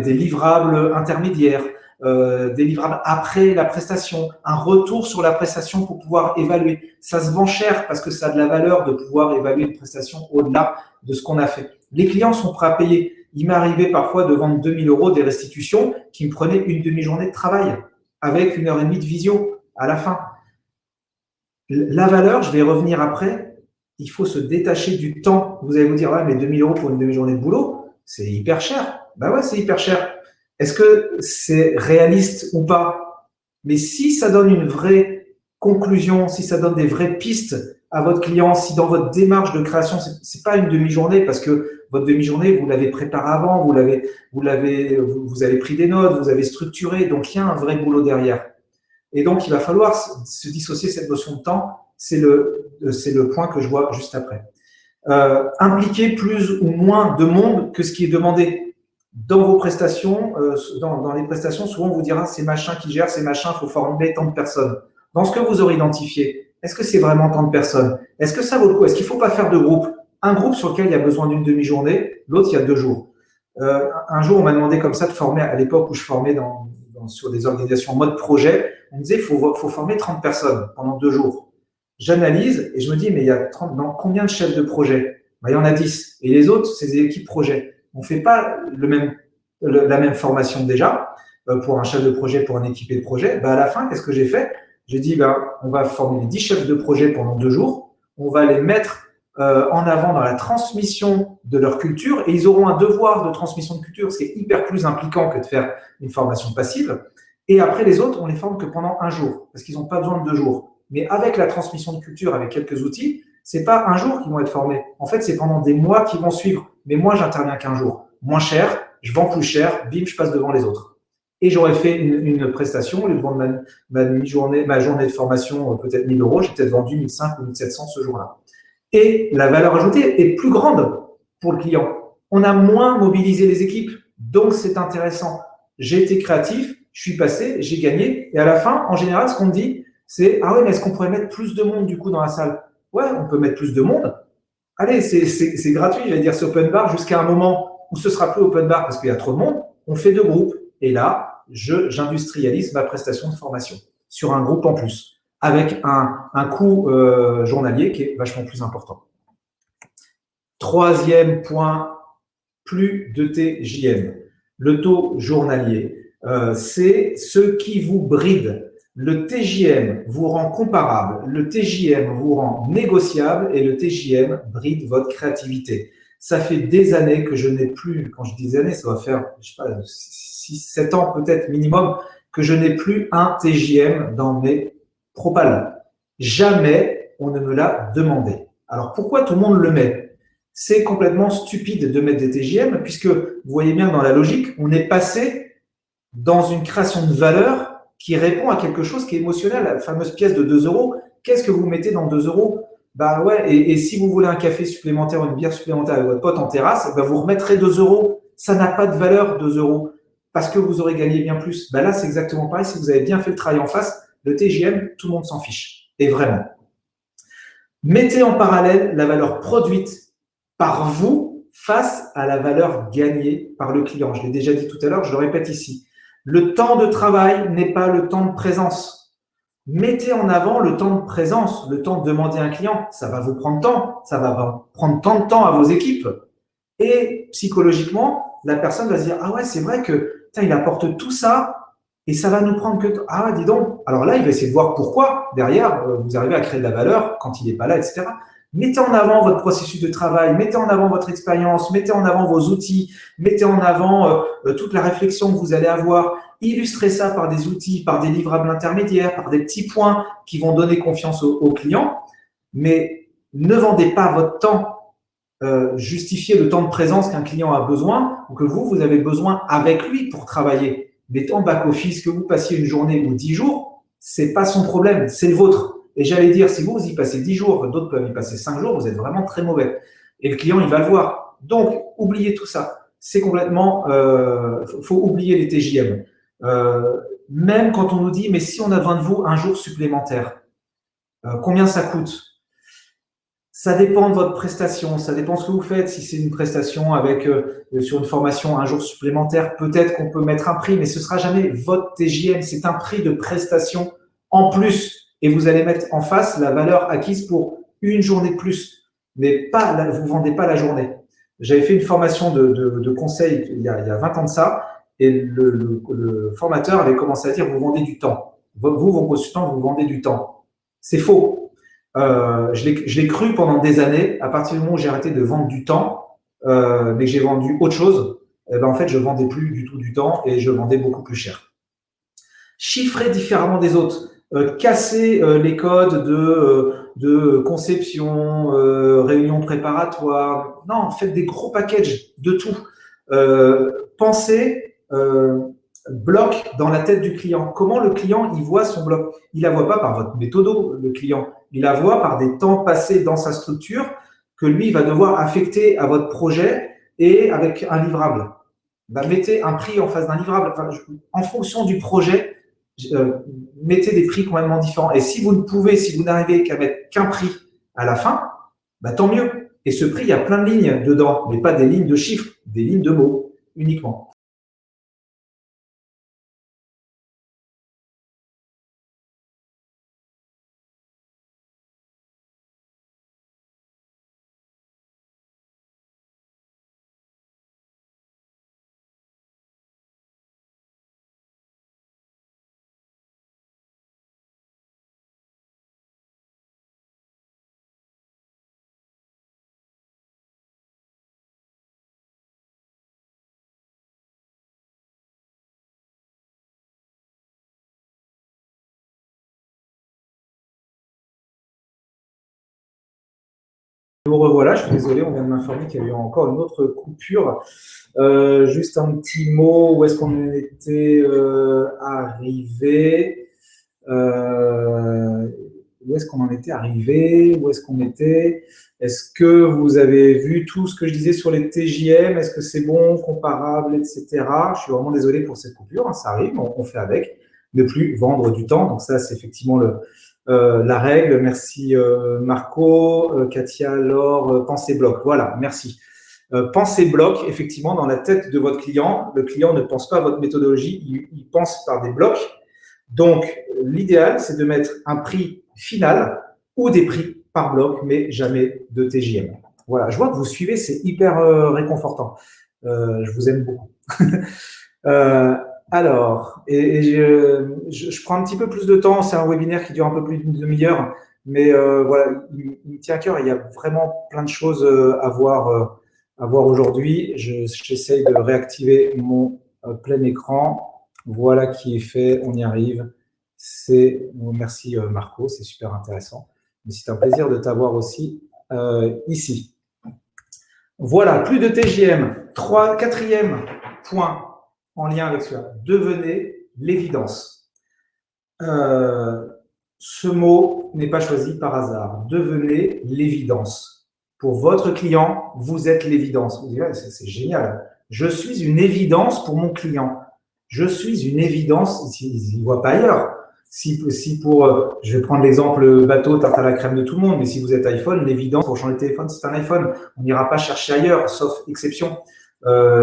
livrables intermédiaires, des livrables après la prestation, un retour sur la prestation pour pouvoir évaluer. Ça se vend cher parce que ça a de la valeur de pouvoir évaluer une prestation au-delà de ce qu'on a fait. Les clients sont prêts à payer. Il m'est arrivé parfois de vendre 2 000 € des restitutions qui me prenaient une demi-journée de travail avec 1h30 de visio à la fin. La valeur, je vais revenir après, il faut se détacher du temps. Vous allez vous dire, ouais, mais 2 000 € pour une demi-journée de boulot, c'est hyper cher. Ben ouais, c'est hyper cher. Est-ce que c'est réaliste ou pas? Mais si ça donne une vraie conclusion, si ça donne des vraies pistes à votre client, si dans votre démarche de création, c'est pas une demi-journée parce que votre demi-journée, vous l'avez préparée avant, vous avez pris des notes, vous avez structuré, donc il y a un vrai boulot derrière. Et donc, il va falloir se dissocier cette notion de temps. C'est le point que je vois juste après. Impliquer plus ou moins de monde que ce qui est demandé. Dans vos prestations, dans les prestations, souvent on vous dira c'est machin qui gère, c'est machin, il faut former tant de personnes. Dans ce que vous aurez identifié, est-ce que c'est vraiment tant de personnes? Est-ce que ça vaut le coup? Est-ce qu'il ne faut pas faire de groupe? Un groupe sur lequel il y a besoin d'une demi-journée, l'autre il y a 2 jours. Un jour, on m'a demandé comme ça de former, à l'époque où je formais sur des organisations en mode projet, on me disait qu'il faut former 30 personnes pendant 2 jours. J'analyse et je me dis, mais il y a dans combien de chefs de projet? Ben, il y en a 10. Et les autres, c'est des équipes projet. On ne fait pas la même formation déjà pour un chef de projet, pour un équipé de projet. Ben, à la fin, qu'est-ce que j'ai fait? J'ai dit, on va former les 10 chefs de projet pendant 2 jours. On va les mettre en avant dans la transmission de leur culture et ils auront un devoir de transmission de culture, ce qui est hyper plus impliquant que de faire une formation passive. Et après, les autres, on les forme que pendant 1 jour parce qu'ils n'ont pas besoin de 2 jours. Mais avec la transmission de culture, avec quelques outils, c'est pas 1 jour qu'ils vont être formés. En fait, c'est pendant des mois qu'ils vont suivre. Mais moi, j'interviens qu'1 jour. Moins cher, je vends plus cher, bim, je passe devant les autres. Et j'aurais fait une prestation, au lieu de vendre ma journée de formation, peut-être 1 000 €, j'ai peut-être vendu 1 500 ou 1 700 ce jour-là. Et la valeur ajoutée est plus grande pour le client. On a moins mobilisé les équipes, donc c'est intéressant. J'ai été créatif, je suis passé, j'ai gagné. Et à la fin, en général, ce qu'on me dit, c'est « Ah ouais, mais est-ce qu'on pourrait mettre plus de monde du coup dans la salle ?» Ouais, on peut mettre plus de monde. Allez, c'est gratuit, je vais dire, c'est open bar jusqu'à un moment où ce sera plus open bar parce qu'il y a trop de monde. On fait 2 groupes. Et là, j'industrialise ma prestation de formation sur un groupe en plus, avec un coût journalier qui est vachement plus important. 3e point, plus de TJM. Le taux journalier, c'est ce qui vous bride. Le TJM vous rend comparable, le TJM vous rend négociable et le TJM bride votre créativité. Ça fait des années que je n'ai plus, quand je dis des années, ça va faire, je sais pas, 6-7 ans peut-être minimum, que je n'ai plus un TJM dans mes propals. Jamais on ne me l'a demandé. Alors pourquoi tout le monde le met? C'est complètement stupide de mettre des TJM puisque vous voyez bien dans la logique, on est passé dans une création de valeur qui répond à quelque chose qui est émotionnel, la fameuse pièce de 2 €. Qu'est-ce que vous mettez dans 2 €? Bah ouais, et si vous voulez un café supplémentaire ou une bière supplémentaire avec votre pote en terrasse, bah vous remettrez 2 €. Ça n'a pas de valeur, 2 € parce que vous aurez gagné bien plus. Bah là, c'est exactement pareil. Si vous avez bien fait le travail en face, le TJM, tout le monde s'en fiche. Et vraiment. Mettez en parallèle la valeur produite par vous face à la valeur gagnée par le client. Je l'ai déjà dit tout à l'heure, je le répète ici. Le temps de travail n'est pas le temps de présence. Mettez en avant le temps de présence, le temps de demander à un client. Ça va vous prendre temps, ça va prendre tant de temps à vos équipes. Et psychologiquement, la personne va se dire « Ah ouais, c'est vrai que il apporte tout ça et ça va nous prendre que… Ah, dis donc !» Alors là, il va essayer de voir pourquoi, derrière, vous arrivez à créer de la valeur quand il n'est pas là, etc. Mettez en avant votre processus de travail, mettez en avant votre expérience, mettez en avant vos outils, mettez en avant toute la réflexion que vous allez avoir. Illustrez ça par des outils, par des livrables intermédiaires, par des petits points qui vont donner confiance aux clients. Mais ne vendez pas votre temps. Justifiez le temps de présence qu'un client a besoin ou que vous avez besoin avec lui pour travailler. Mais en back-office, que vous passiez une journée ou 10 jours, c'est pas son problème, c'est le vôtre. Et j'allais dire, si vous y passez 10 jours, d'autres peuvent y passer 5 jours, vous êtes vraiment très mauvais. Et le client, il va le voir. Donc, oubliez tout ça. C'est complètement… faut oublier les TJM. Même quand on nous dit, mais si on a besoin de vous un jour supplémentaire, combien ça coûte? Ça dépend de votre prestation, ça dépend de ce que vous faites. Si c'est une prestation avec sur une formation un jour supplémentaire, peut-être qu'on peut mettre un prix, mais ce ne sera jamais votre TJM. C'est un prix de prestation en plus. Et vous allez mettre en face la valeur acquise pour une journée de plus. Mais pas, vous ne vendez pas la journée. J'avais fait une formation de conseil il y a 20 ans de ça, et le formateur avait commencé à dire, vous vendez du temps. Vous, vos consultants, vous vendez du temps. C'est faux. Je l'ai cru pendant des années. À partir du moment où j'ai arrêté de vendre du temps, mais que j'ai vendu autre chose, en fait, je ne vendais plus du tout du temps et je vendais beaucoup plus cher. Chiffrez différemment des autres. Cassez les codes de conception, réunion préparatoire. Non, faites des gros packages de tout. Pensez bloc dans la tête du client. Comment le client il voit son bloc? Il la voit pas par votre méthodo, le client. Il la voit par des temps passés dans sa structure que lui va devoir affecter à votre projet et avec un livrable. Mettez un prix en face d'un livrable. En fonction du projet, mettez des prix complètement différents. Et si vous ne pouvez, si vous n'arrivez qu'à mettre qu'un prix à la fin, tant mieux. Et ce prix, il y a plein de lignes dedans, mais pas des lignes de chiffres, des lignes de mots uniquement. Nous revoilà, je suis désolé, on vient de m'informer qu'il y a eu encore une autre coupure. Juste un petit mot, où est-ce qu'on était arrivé Où est-ce qu'on en était arrivé? Où est-ce qu'on était? Est-ce que vous avez vu tout ce que je disais sur les TJM? Est-ce que c'est bon, comparable, etc. Je suis vraiment désolé pour cette coupure, hein, ça arrive, on fait avec. Ne plus vendre du temps, donc ça, c'est effectivement la règle. Merci Marco, Katia, Laure, pensée bloc. Voilà, merci. Pensée bloc, effectivement, dans la tête de votre client. Le client ne pense pas à votre méthodologie, il pense par des blocs. Donc, l'idéal, c'est de mettre un prix final ou des prix par bloc, mais jamais de TJM. Voilà, je vois que vous suivez, c'est hyper réconfortant. Je vous aime beaucoup. Alors, je prends un petit peu plus de temps, c'est un webinaire qui dure un peu plus d'une demi-heure, mais voilà, il me tient à cœur, il y a vraiment plein de choses à voir aujourd'hui. J'essaye de réactiver mon plein écran. Voilà qui est fait, on y arrive. Merci Marco, c'est super intéressant. Mais c'est un plaisir de t'avoir aussi ici. Voilà, plus de TJM. Quatrième point en lien avec cela. Devenez l'évidence. Ce mot n'est pas choisi par hasard. Devenez l'évidence. Pour votre client, vous êtes l'évidence. Vous direz, c'est génial. Je suis une évidence pour mon client. Je suis une évidence, il ne voit pas ailleurs. Si pour, je vais prendre l'exemple bateau, tarte à la crème de tout le monde, mais si vous êtes iPhone, l'évidence pour changer de téléphone, c'est un iPhone. On n'ira pas chercher ailleurs, sauf exception.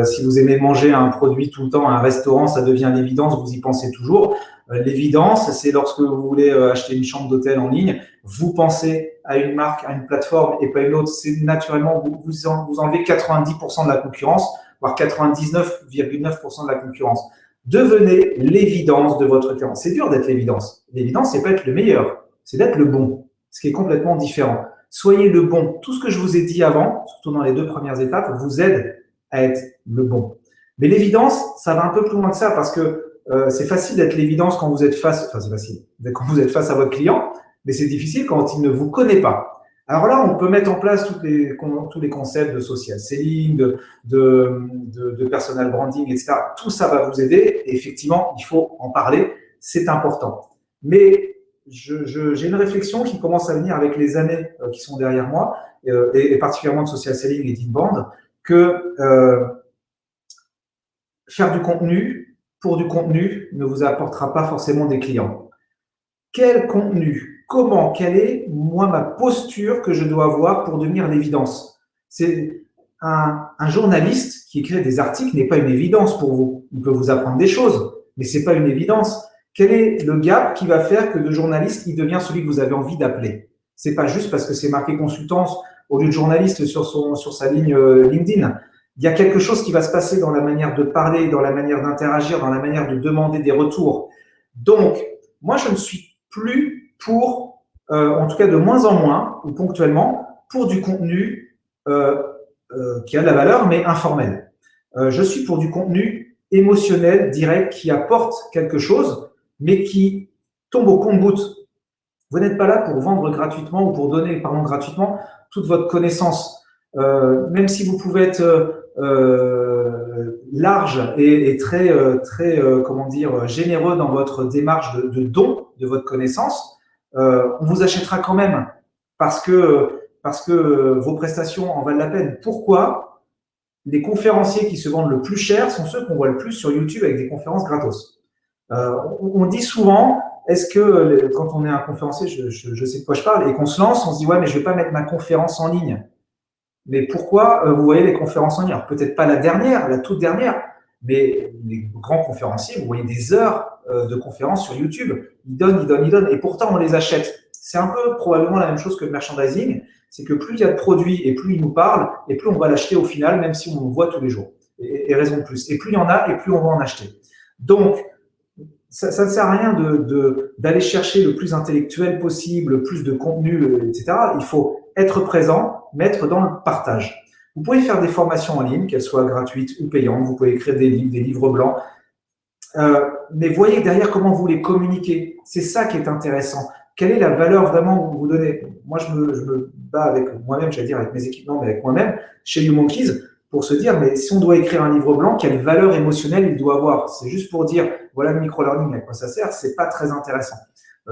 Si vous aimez manger un produit tout le temps à un restaurant, ça devient l'évidence, vous y pensez toujours. L'évidence, c'est lorsque vous voulez acheter une chambre d'hôtel en ligne, vous pensez à une marque, à une plateforme et pas une autre. C'est naturellement, vous enlevez 90% de la concurrence, voire 99,9% de la concurrence. Devenez l'évidence de votre client. C'est dur d'être l'évidence. L'évidence, c'est pas être le meilleur, c'est d'être le bon, ce qui est complètement différent. Soyez le bon. Tout ce que je vous ai dit avant, surtout dans les 2 premières étapes, vous aide à être le bon. Mais l'évidence, ça va un peu plus loin que ça parce que c'est facile d'être l'évidence quand vous êtes face, enfin c'est facile, quand vous êtes face à votre client, mais c'est difficile quand il ne vous connaît pas. Alors là, on peut mettre en place tous les concepts de social selling, de personal branding, etc. Tout ça va vous aider et effectivement, il faut en parler, c'est important. Mais j'ai une réflexion qui commence à venir avec les années qui sont derrière moi, et particulièrement de social selling et d'inbound, que faire du contenu pour du contenu ne vous apportera pas forcément des clients. Quel contenu? Comment? Quelle est, moi, ma posture que je dois avoir pour devenir l'évidence? C'est un journaliste qui écrit des articles n'est pas une évidence pour vous. Il peut vous apprendre des choses, mais c'est pas une évidence. Quel est le gap qui va faire que de journaliste, il devient celui que vous avez envie d'appeler? C'est pas juste parce que c'est marqué consultance au lieu de journaliste sur sa ligne LinkedIn. Il y a quelque chose qui va se passer dans la manière de parler, dans la manière d'interagir, dans la manière de demander des retours. Donc, moi, je ne suis plus pour, en tout cas de moins en moins, ou ponctuellement, pour du contenu qui a de la valeur, mais informel. Je suis pour du contenu émotionnel, direct, qui apporte quelque chose, mais qui tombe au compte-goutte. Vous n'êtes pas là pour vendre gratuitement ou pour donner, gratuitement toute votre connaissance. Même si vous pouvez être large et très, comment dire, généreux dans votre démarche de don de votre connaissance, on vous achètera quand même parce que vos prestations en valent la peine. Pourquoi? Les conférenciers qui se vendent le plus cher sont ceux qu'on voit le plus sur YouTube avec des conférences gratos. On dit souvent, est-ce que quand on est un conférencier, je sais de quoi je parle, et qu'on se lance, on se dit ouais, mais je vais pas mettre ma conférence en ligne. Mais pourquoi vous voyez les conférences en ligne? Alors peut-être pas la dernière, la toute dernière, mais les grands conférenciers, vous voyez des heures de conférences sur YouTube. Ils donnent, et pourtant on les achète. C'est un peu probablement la même chose que le merchandising, c'est que plus il y a de produits et plus ils nous parlent, et plus on va l'acheter au final, même si on le voit tous les jours. Et raison de plus. Et plus il y en a, et plus on va en acheter. Donc, ça ne sert à rien d'aller chercher le plus intellectuel possible, le plus de contenu, etc. Il faut être présent, mettre dans le partage. Vous pouvez faire des formations en ligne, qu'elles soient gratuites ou payantes. Vous pouvez écrire des livres blancs. Mais voyez derrière comment vous les communiquez. C'est ça qui est intéressant. Quelle est la valeur vraiment que vous donnez? Moi, je me bats avec moi-même, j'allais dire avec mes équipes, non, mais avec moi-même, chez YouMonkeys, pour se dire, mais si on doit écrire un livre blanc, quelle valeur émotionnelle il doit avoir? C'est juste pour dire, voilà le micro-learning, à quoi ça sert? C'est pas très intéressant.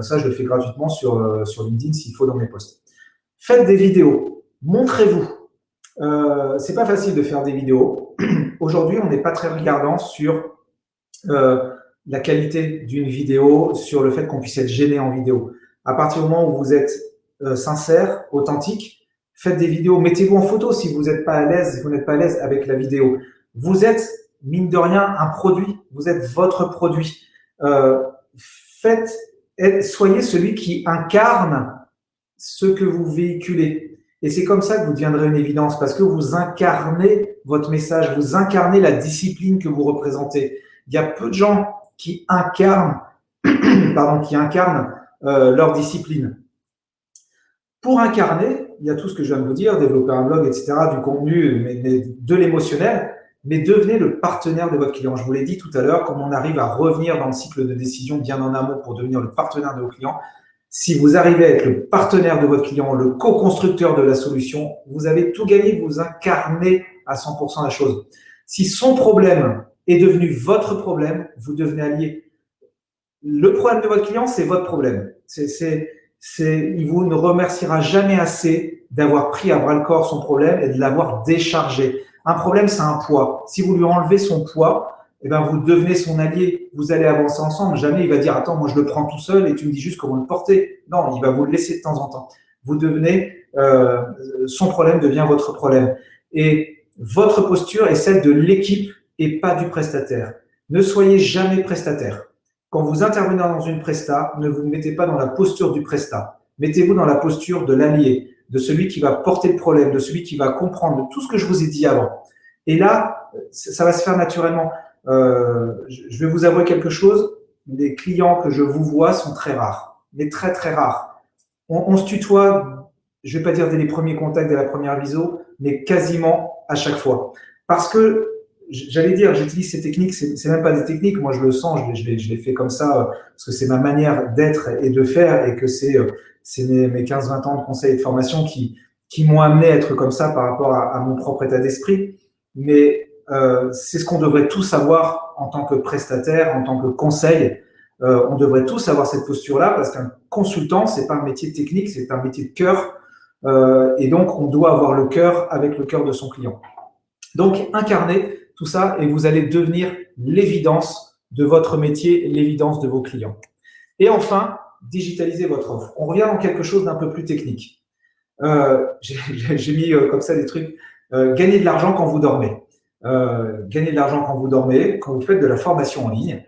Ça, je le fais gratuitement sur LinkedIn s'il faut dans mes posts. Faites des vidéos. Montrez-vous. C'est pas facile de faire des vidéos. Aujourd'hui, on n'est pas très regardant sur la qualité d'une vidéo, sur le fait qu'on puisse être gêné en vidéo. À partir du moment où vous êtes sincère, authentique, faites des vidéos, mettez-vous en photo si vous n'êtes pas à l'aise, si vous n'êtes pas à l'aise avec la vidéo. Vous êtes, mine de rien, un produit. Vous êtes votre produit. Soyez celui qui incarne ce que vous véhiculez. Et c'est comme ça que vous deviendrez une évidence, parce que vous incarnez votre message, vous incarnez la discipline que vous représentez. Il y a peu de gens qui incarnent, leur discipline. Pour incarner, il y a tout ce que je viens de vous dire, développer un blog, etc., du contenu, mais de l'émotionnel, mais devenez le partenaire de votre client. Je vous l'ai dit tout à l'heure, comme on arrive à revenir dans le cycle de décision bien en amont pour devenir le partenaire de vos clients. Si vous arrivez à être le partenaire de votre client, le co-constructeur de la solution, vous avez tout gagné, vous incarnez à 100% la chose. Si son problème est devenu votre problème, vous devenez allié. Le problème de votre client, c'est votre problème. Il vous ne remerciera jamais assez d'avoir pris à bras-le-corps son problème et de l'avoir déchargé. Un problème, c'est un poids. Si vous lui enlevez son poids, eh ben, vous devenez son allié. Vous allez avancer ensemble. Jamais il va dire, attends, moi je le prends tout seul et tu me dis juste comment le porter. Non, il va vous le laisser de temps en temps. Vous devenez, son problème devient votre problème. Et votre posture est celle de l'équipe et pas du prestataire. Ne soyez jamais prestataire. Quand vous intervenez dans une presta, ne vous mettez pas dans la posture du prestat. Mettez-vous dans la posture de l'allié, de celui qui va porter le problème, de celui qui va comprendre tout ce que je vous ai dit avant. Et là, ça va se faire naturellement. Je vais vous avouer quelque chose. Les clients que je vous vois sont très rares, mais très très rares. On se tutoie, je ne vais pas dire dès les premiers contacts, dès la première viso, mais quasiment à chaque fois. Parce que, j'allais dire, j'utilise ces techniques, c'est même pas des techniques, moi je le sens, je l'ai fait comme ça, parce que c'est ma manière d'être et de faire, et que c'est mes 15-20 ans de conseil et de formation qui m'ont amené à être comme ça par rapport à mon propre état d'esprit. Mais c'est ce qu'on devrait tous avoir en tant que prestataire, en tant que conseil. On devrait tous avoir cette posture-là, parce qu'un consultant, c'est pas un métier technique, c'est un métier de cœur. Et donc, on doit avoir le cœur avec le cœur de son client. Donc, incarnez tout ça et vous allez devenir l'évidence de votre métier, l'évidence de vos clients. Et enfin, digitalisez votre offre. On revient dans quelque chose d'un peu plus technique. J'ai mis comme ça des trucs. Gagner de l'argent quand vous dormez. Gagner de l'argent quand vous dormez, quand vous faites de la formation en ligne.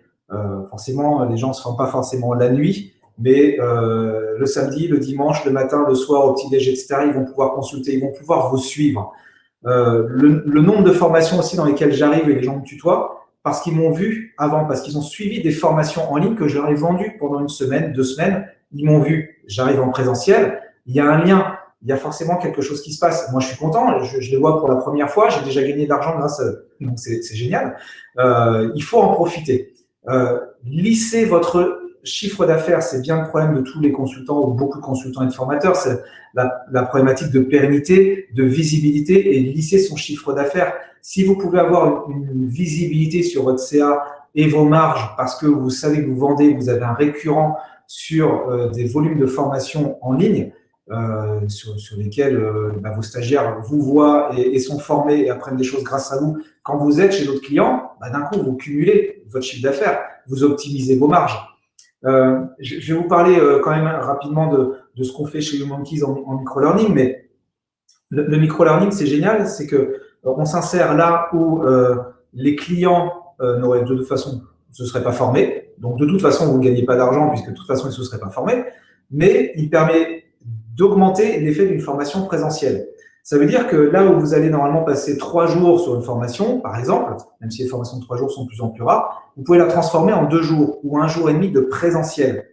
Forcément, les gens ne se forment pas forcément la nuit, mais le samedi, le dimanche, le matin, le soir, au petit-déj, etc., ils vont pouvoir consulter, ils vont pouvoir vous suivre. Le nombre de formations aussi dans lesquelles j'arrive et les gens me tutoient, parce qu'ils m'ont vu avant, parce qu'ils ont suivi des formations en ligne que je leur ai vendues pendant 1 semaine, 2 semaines. Ils m'ont vu, j'arrive en présentiel, il y a un lien, il y a forcément quelque chose qui se passe. Moi, je suis content, je les vois pour la première fois, j'ai déjà gagné de l'argent grâce à eux. Donc, c'est génial. Il faut en profiter. Lisser votre chiffre d'affaires, c'est bien le problème de tous les consultants ou beaucoup de consultants et de formateurs, c'est la problématique de pérennité, de visibilité et lisser son chiffre d'affaires. Si vous pouvez avoir une visibilité sur votre CA et vos marges parce que vous savez que vous vendez, vous avez un récurrent sur des volumes de formation en ligne, sur lesquels vos stagiaires vous voient et sont formés et apprennent des choses grâce à vous. Quand vous êtes chez d'autres clients, d'un coup, vous cumulez votre chiffre d'affaires, vous optimisez vos marges. Je vais vous parler quand même rapidement de ce qu'on fait chez YouMonkeys en micro-learning, mais le micro-learning, c'est génial, c'est que on s'insère là où les clients n'auraient de toute façon ne se seraient pas formés. Donc, de toute façon, vous ne gagnez pas d'argent puisque de toute façon, ils ne se seraient pas formés. Mais il permet d'augmenter l'effet d'une formation présentielle. Ça veut dire que là où vous allez normalement passer 3 jours sur une formation, par exemple, même si les formations de 3 jours sont de plus en plus rares, vous pouvez la transformer en 2 jours ou 1 jour et demi de présentiel.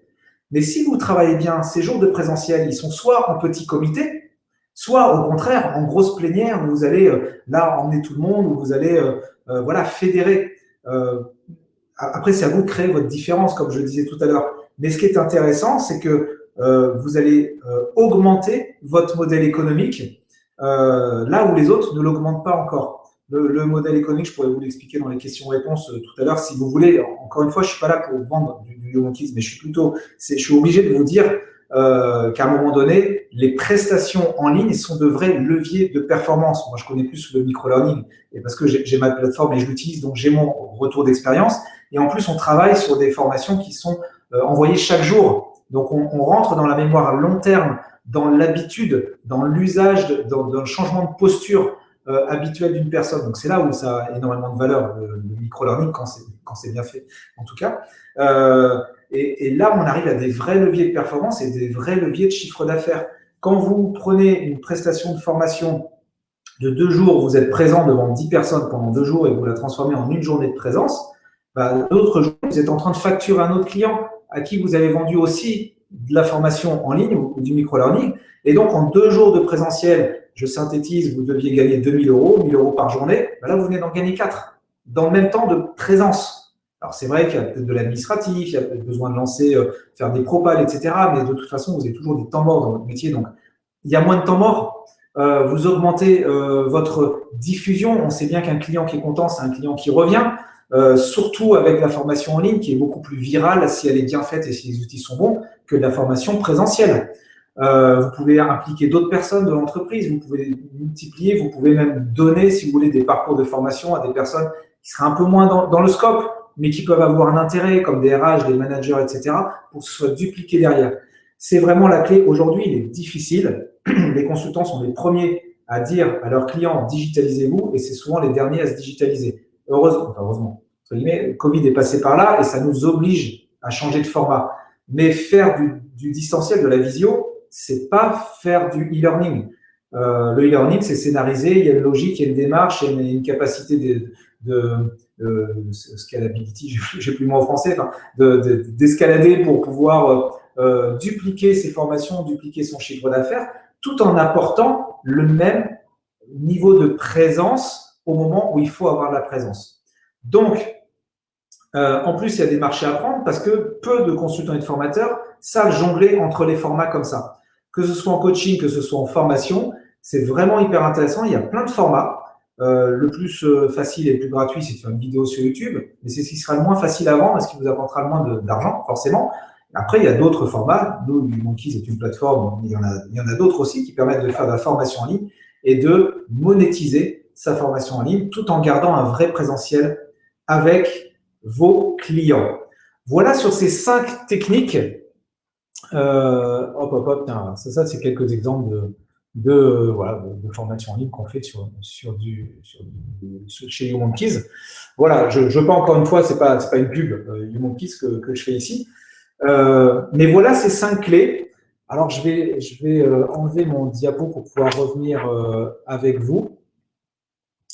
Mais si vous travaillez bien, ces jours de présentiel, ils sont soit en petit comité, soit au contraire en grosse plénière où vous allez là emmener tout le monde, où vous allez fédérer. Après, c'est à vous de créer votre différence, comme je le disais tout à l'heure. Mais ce qui est intéressant, c'est que vous allez augmenter votre modèle économique là où les autres ne l'augmentent pas encore. Le modèle économique, je pourrais vous l'expliquer dans les questions-réponses tout à l'heure si vous voulez. Encore une fois, je ne suis pas là pour vendre du YouMonkeys, mais je suis obligé de vous dire qu'à un moment donné, les prestations en ligne sont de vrais leviers de performance. Moi, je connais plus le micro-learning et parce que j'ai ma plateforme et je l'utilise, donc j'ai mon retour d'expérience. Et en plus, on travaille sur des formations qui sont envoyées chaque jour. Donc, on rentre dans la mémoire à long terme, dans l'habitude, dans l'usage, dans le changement de posture habituel d'une personne. Donc, c'est là où ça a énormément de valeur, le micro-learning, quand c'est bien fait, en tout cas. Et là, on arrive à des vrais leviers de performance et des vrais leviers de chiffre d'affaires. Quand vous prenez une prestation de formation de 2 jours, vous êtes présent devant 10 personnes pendant 2 jours et vous la transformez en 1 journée de présence, l'autre jour, vous êtes en train de facturer un autre client à qui vous avez vendu aussi de la formation en ligne ou du micro-learning. Et donc, en 2 jours de présentiel, je synthétise, vous deviez gagner 2 000 €, 1 000 € par journée. Là, vous venez d'en gagner 4 dans le même temps de présence. Alors, c'est vrai qu'il y a peut-être de l'administratif, il y a peut-être besoin de lancer, faire des propals, etc. Mais de toute façon, vous avez toujours des temps morts dans votre métier. Donc, il y a moins de temps morts. Vous augmentez votre diffusion. On sait bien qu'un client qui est content, c'est un client qui revient. Surtout avec la formation en ligne qui est beaucoup plus virale si elle est bien faite et si les outils sont bons que la formation présentielle. Vous pouvez impliquer d'autres personnes de l'entreprise, vous pouvez multiplier, vous pouvez même donner, si vous voulez, des parcours de formation à des personnes qui seraient un peu moins dans le scope, mais qui peuvent avoir un intérêt, comme des RH, des managers, etc., pour que ce soit dupliqué derrière. C'est vraiment la clé. Aujourd'hui, il est difficile. Les consultants sont les premiers à dire à leurs clients, digitalisez-vous, et c'est souvent les derniers à se digitaliser. Heureusement, Covid est passé par là et ça nous oblige à changer de format. Mais faire du distanciel, de la visio, c'est pas faire du e-learning. Le e-learning, c'est scénarisé, il y a une logique, il y a une démarche, il y a une capacité de scalability, j'ai plus le mot en français, enfin, d'escalader pour pouvoir dupliquer ses formations, dupliquer son chiffre d'affaires, tout en apportant le même niveau de présence au moment où il faut avoir de la présence. Donc, en plus, il y a des marchés à prendre parce que peu de consultants et de formateurs savent jongler entre les formats comme ça. Que ce soit en coaching, que ce soit en formation, c'est vraiment hyper intéressant. Il y a plein de formats. Le plus facile et le plus gratuit, c'est de faire une vidéo sur YouTube, mais c'est ce qui sera le moins facile à vendre et ce qui vous apportera le moins d'argent, forcément. Après, il y a d'autres formats. Nous, Monkeys est une plateforme, il y en a d'autres aussi qui permettent de faire de la formation en ligne et de monétiser sa formation en ligne tout en gardant un vrai présentiel avec vos clients. Voilà sur ces 5 techniques. Tiens, ça c'est quelques exemples de formation en ligne qu'on fait chez YouMonkeys. Voilà, je peux encore une fois, c'est pas une pub YouMonkeys que je fais ici. Mais voilà ces 5 clés. Alors, je vais enlever mon diapo pour pouvoir revenir avec vous.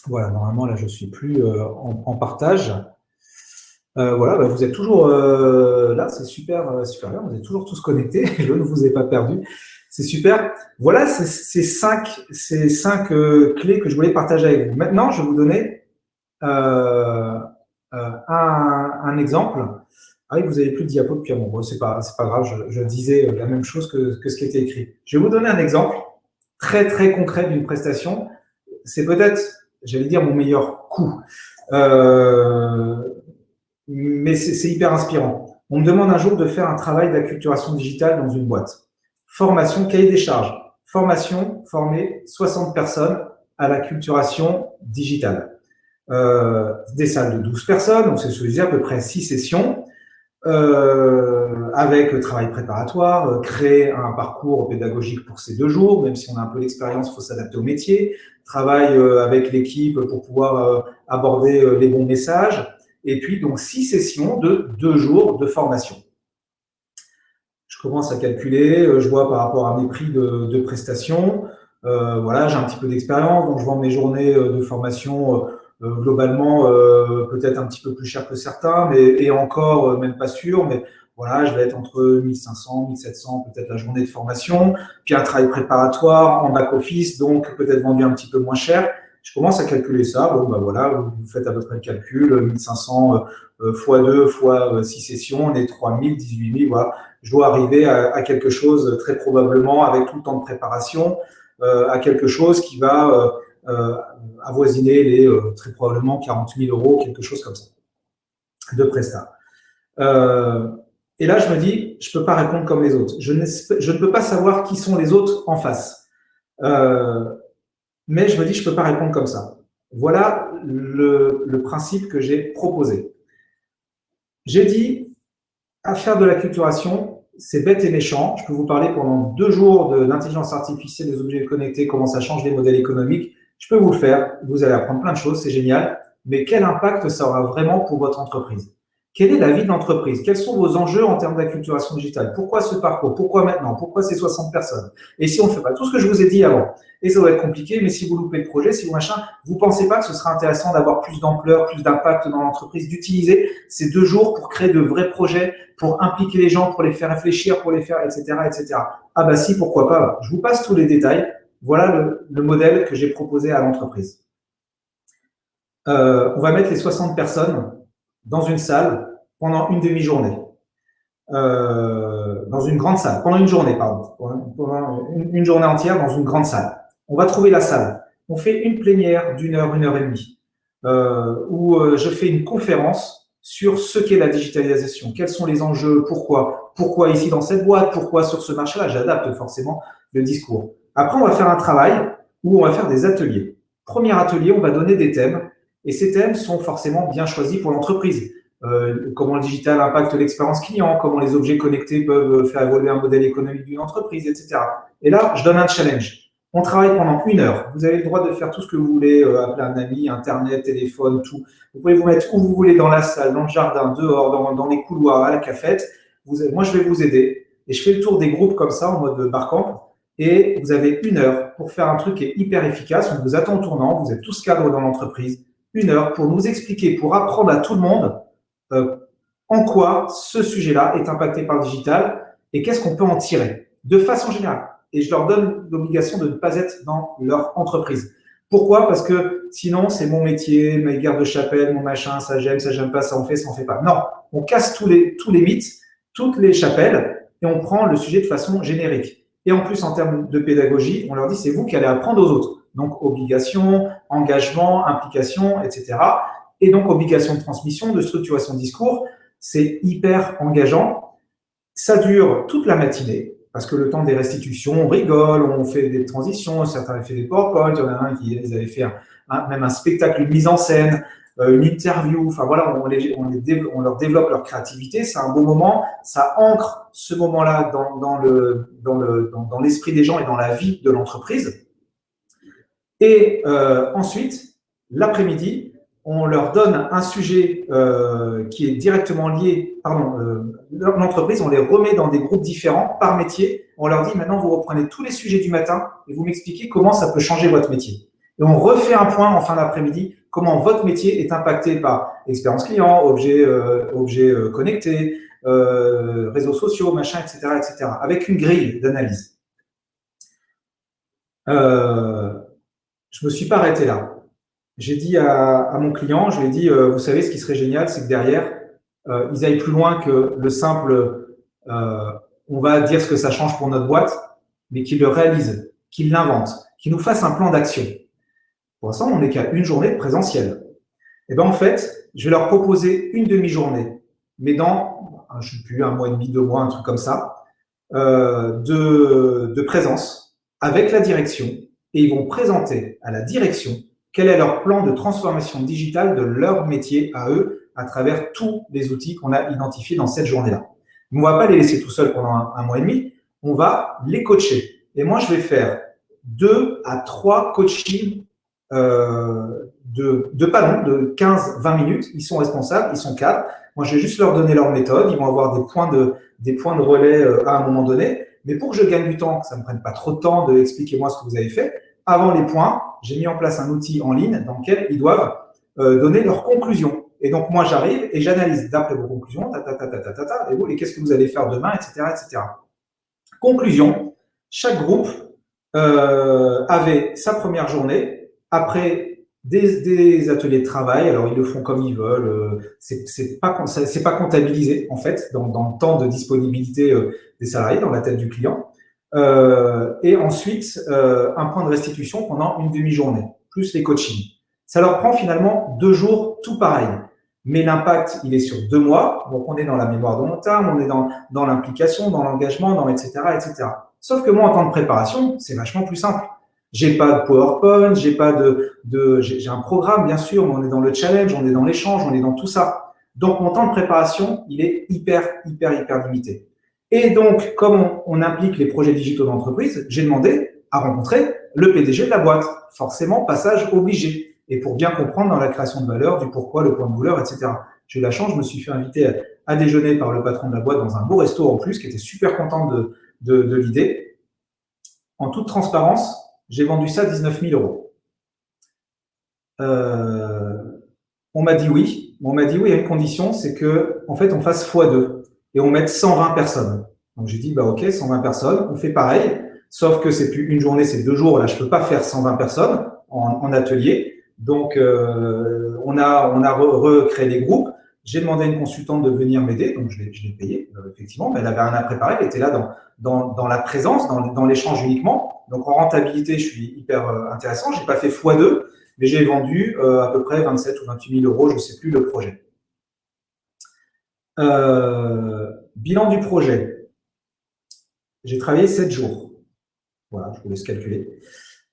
Voilà, normalement, là, je ne suis plus en partage. Voilà, vous êtes toujours là, c'est super, super bien. Vous êtes toujours tous connectés. Je ne vous ai pas perdu. C'est super. Voilà ces cinq clés que je voulais partager avec vous. Maintenant, je vais vous donner un exemple. Ah oui, vous n'avez plus de diapo depuis un moment. C'est pas grave, je disais la même chose que ce qui était écrit. Je vais vous donner un exemple très, très concret d'une prestation. C'est peut-être, j'allais dire, mon meilleur coup. Mais c'est hyper inspirant. On me demande un jour de faire un travail d'acculturation digitale dans une boîte. Formation, cahier des charges. Formation, former 60 personnes à l'acculturation digitale. Des salles de 12 personnes, donc c'est ce que je disais, à peu près 6 sessions. Avec travail préparatoire, créer un parcours pédagogique pour ces 2 jours, même si on a un peu d'expérience, il faut s'adapter au métier, travail avec l'équipe pour pouvoir aborder les bons messages, et puis donc 6 sessions de 2 jours de formation. Je commence à calculer, je vois par rapport à mes prix de prestations, voilà, j'ai un petit peu d'expérience, donc je vends mes journées de formation globalement peut-être un petit peu plus cher que certains, et encore même pas sûr, mais voilà, je vais être entre 1500, 1700 peut-être la journée de formation, puis un travail préparatoire en back-office, donc peut-être vendu un petit peu moins cher. Je commence à calculer ça, bon voilà, vous faites à peu près le calcul, 1500 x 2 x 6 sessions, on est 3000, 18 000, voilà. Je dois arriver à quelque chose très probablement avec tout le temps de préparation, à quelque chose qui va avoisiner les très probablement 40 000 €, quelque chose comme ça, de prestat. Et là, je me dis, je ne peux pas répondre comme les autres. Je ne peux pas savoir qui sont les autres en face. Mais je me dis, je ne peux pas répondre comme ça. Voilà le principe que j'ai proposé. J'ai dit, à faire de l'acculturation, c'est bête et méchant. Je peux vous parler pendant 2 jours d'intelligence artificielle, des objets connectés, comment ça change les modèles économiques. Je peux vous le faire. Vous allez apprendre plein de choses, c'est génial. Mais quel impact ça aura vraiment pour votre entreprise? Quelle est la vie de l'entreprise? Quels sont vos enjeux en termes d'acculturation digitale? Pourquoi ce parcours? Pourquoi maintenant? Pourquoi ces 60 personnes? Et si on ne fait pas tout ce que je vous ai dit avant? Et ça va être compliqué, mais si vous loupez le projet, si vous machin, vous ne pensez pas que ce sera intéressant d'avoir plus d'ampleur, plus d'impact dans l'entreprise, d'utiliser ces 2 jours pour créer de vrais projets, pour impliquer les gens, pour les faire réfléchir, pour les faire, etc., etc. Ah bah si, pourquoi pas. Je vous passe tous les détails. Voilà le modèle que j'ai proposé à l'entreprise. On va mettre les 60 personnes dans une salle pendant une demi-journée. Dans une grande salle, pendant une journée, pardon. Pendant une journée entière dans une grande salle. On va trouver la salle. On fait une plénière d'1 heure, 1 heure et demie, où je fais une conférence sur ce qu'est la digitalisation, quels sont les enjeux, pourquoi ici dans cette boîte, pourquoi sur ce marché-là. J'adapte forcément le discours. Après, on va faire un travail où on va faire des ateliers. Premier atelier, on va donner des thèmes Et ces thèmes sont forcément bien choisis pour l'entreprise. Comment le digital impacte l'expérience client, comment les objets connectés peuvent faire évoluer un modèle économique d'une entreprise, etc. Et là, je donne un challenge. On travaille pendant 1 heure. Vous avez le droit de faire tout ce que vous voulez, appeler un ami, Internet, téléphone, tout. Vous pouvez vous mettre où vous voulez dans la salle, dans le jardin, dehors, dans les couloirs, à la cafette. Moi, je vais vous aider. Et je fais le tour des groupes comme ça, en mode barcamp. Et vous avez 1 heure pour faire un truc qui est hyper efficace. On vous attend au tournant. Vous êtes tous cadres dans l'entreprise. 1 heure pour nous expliquer, pour apprendre à tout le monde en quoi ce sujet-là est impacté par le digital et qu'est-ce qu'on peut en tirer de façon générale. Et je leur donne l'obligation de ne pas être dans leur entreprise. Pourquoi? Parce que sinon, c'est mon métier, mes gardes de chapelle, mon machin, ça j'aime pas, ça on fait pas. Non, on casse tous les mythes, toutes les chapelles et on prend le sujet de façon générique. Et en plus, en termes de pédagogie, on leur dit c'est vous qui allez apprendre aux autres. Donc, obligation, engagement, implication, etc. Et donc, obligation de transmission, de structuration de discours. C'est hyper engageant. Ça dure toute la matinée, parce que le temps des restitutions, on rigole, on fait des transitions, certains avaient fait des PowerPoint, il y en a un qui avait fait même un spectacle, une mise en scène, une interview, enfin voilà, on leur développe leur créativité, c'est un beau moment, ça ancre ce moment-là dans l'esprit des gens et dans la vie de l'entreprise. Et ensuite, l'après-midi, on leur donne un sujet qui est directement lié, l'entreprise, on les remet dans des groupes différents par métier. On leur dit maintenant, vous reprenez tous les sujets du matin et vous m'expliquez comment ça peut changer votre métier. Et on refait un point en fin d'après-midi, comment votre métier est impacté par expérience client, objets connectés, réseaux sociaux, machin, etc., etc., avec une grille d'analyse. Je me suis pas arrêté là. J'ai dit à mon client, je lui ai dit, vous savez, ce qui serait génial, c'est que derrière, ils aillent plus loin que le simple, on va dire ce que ça change pour notre boîte, mais qu'ils le réalisent, qu'ils l'inventent, qu'ils nous fassent un plan d'action. Pour l'instant, on n'est qu'à une journée de présentiel. Et bien, en fait, je vais leur proposer une demi-journée, mais dans, je ne sais plus, 1 mois et demi, 2 mois, un truc comme ça, de présence avec la direction, et ils vont présenter à la direction quel est leur plan de transformation digitale de leur métier à eux à travers tous les outils qu'on a identifiés dans cette journée-là. On ne va pas les laisser tout seuls pendant 1 mois et demi, on va les coacher. Et moi, je vais faire 2 à 3 coachings pas long, de 15-20 minutes. Ils sont responsables, ils sont cadres. Moi, je vais juste leur donner leur méthode. Ils vont avoir des points de relais à un moment donné. Mais pour que je gagne du temps, que ça ne me prenne pas trop de temps de expliquer-moi ce que vous avez fait, avant les points, j'ai mis en place un outil en ligne dans lequel ils doivent donner leurs conclusions. Et donc, moi, j'arrive et j'analyse d'après vos conclusions, et qu'est-ce que vous allez faire demain, etc., etc. Conclusion, chaque groupe avait sa première journée, après des ateliers de travail, alors ils le font comme ils veulent, c'est pas comptabilisé en fait dans le temps de disponibilité des salariés, dans la tête du client. Et ensuite, un point de restitution pendant une demi-journée, plus les coachings. Ça leur prend finalement 2 jours, tout pareil. Mais l'impact, il est sur 2 mois. Donc, on est dans la mémoire de long terme, on est dans l'implication, dans l'engagement, dans etc., etc. Sauf que moi, en temps de préparation, c'est vachement plus simple. J'ai pas de PowerPoint, j'ai un programme, bien sûr, mais on est dans le challenge, on est dans l'échange, on est dans tout ça. Donc, mon temps de préparation, il est hyper limité. Et donc, comme on implique les projets digitaux d'entreprise, j'ai demandé à rencontrer le PDG de la boîte. Forcément, passage obligé. Et pour bien comprendre dans la création de valeur, du pourquoi, le point de douleur, etc. J'ai eu la chance, je me suis fait inviter à déjeuner par le patron de la boîte dans un beau resto en plus, qui était super content de l'idée. En toute transparence, j'ai vendu ça 19 000 euros. On m'a dit oui. On m'a dit oui à une condition, c'est que en fait, on fasse x2 et on mette 120 personnes. Donc, j'ai dit, bah, ok, 120 personnes, on fait pareil, sauf que c'est plus une journée, c'est 2 jours. Là, je peux pas faire 120 personnes en atelier. Donc, on a recréé des groupes. J'ai demandé à une consultante de venir m'aider, donc je l'ai payée, effectivement, mais elle avait rien à préparer, elle était là dans la présence, dans l'échange uniquement. Donc, en rentabilité, je suis hyper intéressant. J'ai pas fait x2, mais j'ai vendu à peu près 27 ou 28 000 euros, je sais plus, le projet. Bilan du projet. J'ai travaillé 7 jours. Voilà, je vous laisse calculer.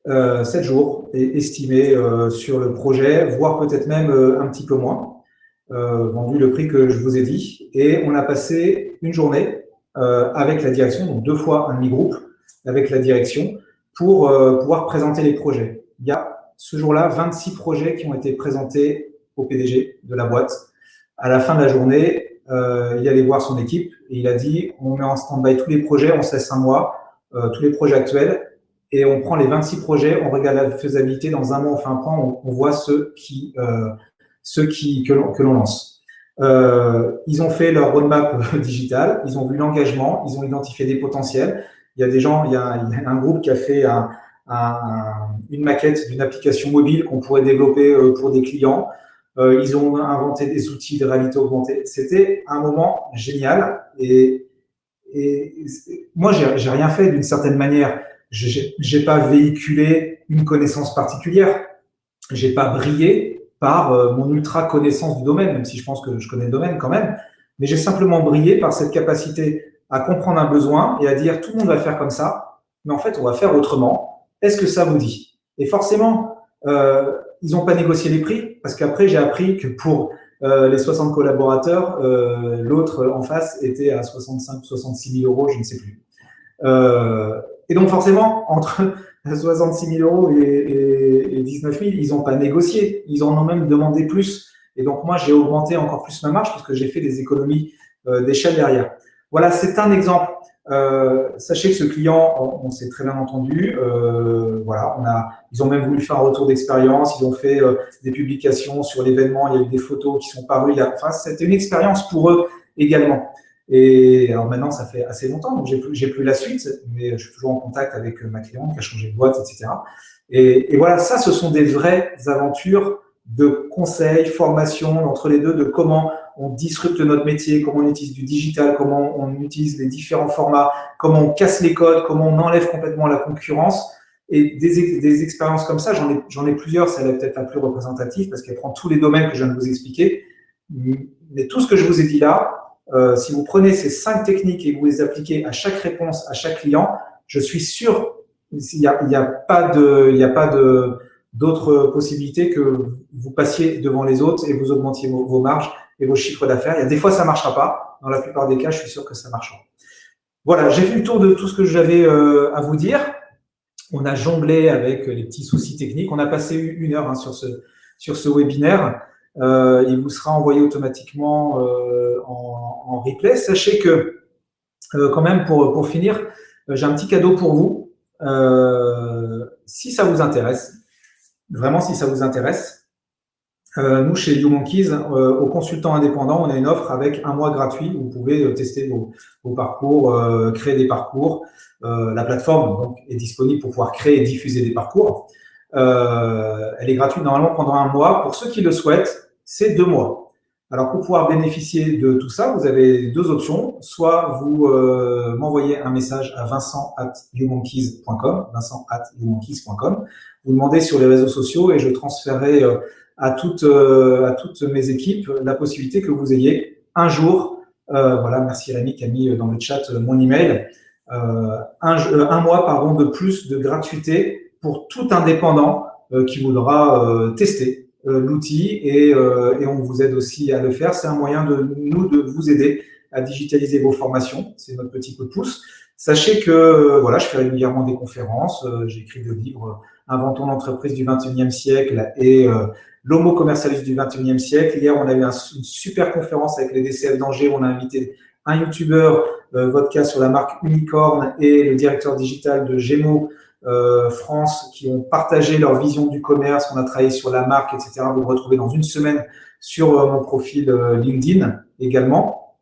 7 jours estimés sur le projet, voire peut-être même un petit peu moins, vendu le prix que je vous ai dit. Et on a passé une journée avec la direction, donc 2 fois un demi-groupe avec la direction, pour pouvoir présenter les projets. Il y a ce jour-là 26 projets qui ont été présentés au PDG de la boîte. À la fin de la journée, il allait voir son équipe et il a dit on met en stand-by tous les projets, on se laisse un mois, tous les projets actuels, et on prend les 26 projets, on regarde la faisabilité, dans un mois on fait un point, on voit ceux que l'on lance. Ils ont fait leur roadmap digital, ils ont vu l'engagement, ils ont identifié des potentiels. Il y a des gens, il y a un groupe qui a fait une maquette d'une application mobile qu'on pourrait développer pour des clients. Ils ont inventé des outils de réalité augmentée. C'était un moment génial. Et moi, j'ai rien fait d'une certaine manière. J'ai pas véhiculé une connaissance particulière. J'ai pas brillé par mon ultra connaissance du domaine, même si je pense que je connais le domaine quand même. Mais j'ai simplement brillé par cette capacité à comprendre un besoin et à dire tout le monde va faire comme ça, mais en fait, on va faire autrement. Est-ce que ça vous dit? Et forcément, ils n'ont pas négocié les prix, parce qu'après, j'ai appris que pour les 60 collaborateurs, l'autre en face était à 65 ou 66 000 euros, je ne sais plus. Et donc, forcément, entre 66 000 euros et 19 000, ils n'ont pas négocié. Ils en ont même demandé plus. Et donc, moi, j'ai augmenté encore plus ma marge puisque j'ai fait des économies d'échelle derrière. Voilà, c'est un exemple. Sachez que ce client, on s'est très bien entendu. Voilà, ils ont même voulu faire un retour d'expérience. Ils ont fait des publications sur l'événement. Il y a eu des photos qui sont parues. Enfin, c'était une expérience pour eux également. Et alors maintenant, ça fait assez longtemps, donc j'ai plus la suite, mais je suis toujours en contact avec ma cliente qui a changé de boîte, etc. Et voilà, ça, ce sont des vraies aventures de conseils, formation entre les deux, de comment on disrupte notre métier, comment on utilise du digital, comment on utilise les différents formats, comment on casse les codes, comment on enlève complètement la concurrence. Et des expériences comme ça, j'en ai plusieurs, celle est peut-être la plus représentative parce qu'elle prend tous les domaines que je viens de vous expliquer. Mais tout ce que je vous ai dit là, si vous prenez ces 5 techniques et que vous les appliquez à chaque réponse, à chaque client, je suis sûr qu'il n'y a pas d'autre possibilité que vous passiez devant les autres et vous augmentiez vos marges et vos chiffres d'affaires. Il y a des fois, ça ne marchera pas. Dans la plupart des cas, je suis sûr que ça marchera. Voilà, j'ai fait le tour de tout ce que j'avais à vous dire. On a jonglé avec les petits soucis techniques. On a passé 1 heure sur ce webinaire. Il vous sera envoyé automatiquement en replay. Sachez que, quand même, pour finir, j'ai un petit cadeau pour vous. Si ça vous intéresse, vraiment si ça vous intéresse, nous, chez YouMonkeys, aux consultants indépendants, on a une offre avec 1 mois gratuit. Vous pouvez tester vos parcours, créer des parcours. La plateforme donc, est disponible pour pouvoir créer et diffuser des parcours. Elle est gratuite normalement pendant 1 mois. Pour ceux qui le souhaitent, c'est 2 mois. Alors, pour pouvoir bénéficier de tout ça, vous avez 2 options. Soit vous m'envoyez un message à vincent@youmonkeys.com, vincent@youmonkeys.com. Vous demandez sur les réseaux sociaux et je transférerai à toutes mes équipes la possibilité que vous ayez un jour, voilà, merci Rémi qui a mis dans le chat mon email, un mois de plus de gratuité pour tout indépendant qui voudra tester l'outil et on vous aide aussi à le faire. C'est un moyen de vous aider à digitaliser vos formations. C'est notre petit coup de pouce. Sachez que voilà, je fais régulièrement des conférences. J'ai écrit 2 livres, Inventons l'entreprise du 21e siècle et l'homo commercialis du 21e siècle. Hier, on a eu une super conférence avec les DCF d'Angers. On a invité un youtubeur vodka sur la marque Unicorn et le directeur digital de Gémeaux France qui ont partagé leur vision du commerce. On a travaillé sur la marque, etc. Vous le retrouvez dans 1 semaine sur mon profil LinkedIn également.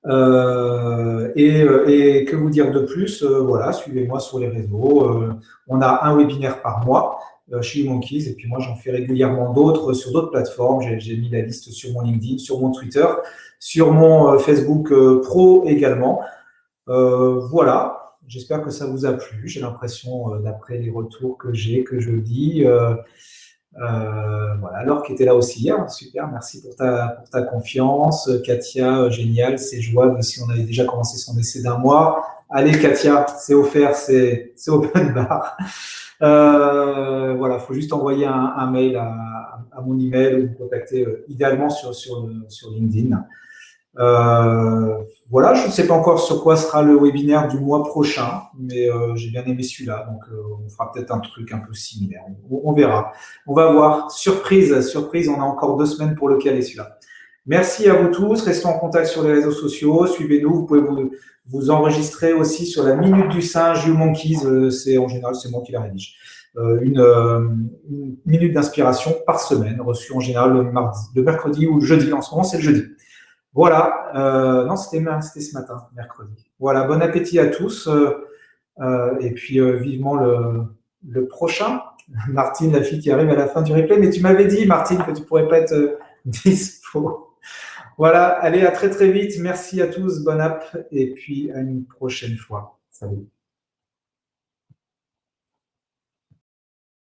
Et que vous dire de plus, voilà, suivez-moi sur les réseaux. On a un webinaire par mois chez YouMonkeys et puis moi, j'en fais régulièrement d'autres sur d'autres plateformes. J'ai mis la liste sur mon LinkedIn, sur mon Twitter, sur mon Facebook Pro également. Voilà. J'espère que ça vous a plu. J'ai l'impression, d'après les retours que je dis, voilà. Laure qui était là aussi hier, super, merci pour ta confiance. Katia, génial, c'est jouable si on avait déjà commencé son essai d'1 mois. Allez Katia, c'est offert, c'est open bar. Voilà, il faut juste envoyer un mail à mon email ou me contacter idéalement sur LinkedIn. Voilà, je ne sais pas encore sur quoi sera le webinaire du mois prochain, mais j'ai bien aimé celui-là, donc on fera peut-être un truc un peu similaire. On verra. On va voir. Surprise, surprise, on a encore 2 semaines pour le caler celui-là. Merci à vous tous. Restons en contact sur les réseaux sociaux. Suivez-nous. Vous pouvez vous enregistrer aussi sur la Minute du Singe YouMonkeys. En général, c'est moi qui la rédige. Une minute d'inspiration par semaine, reçue en général le mercredi ou le jeudi. En ce moment, c'est le jeudi. Voilà. Non, c'était ce matin, mercredi. Voilà. Bon appétit à tous. Et puis, vivement le prochain. Martine, la fille qui arrive à la fin du replay. Mais tu m'avais dit, Martine, que tu pourrais pas être dispo. Voilà, allez, à très très vite. Merci à tous, bonne app, et puis à une prochaine fois. Salut.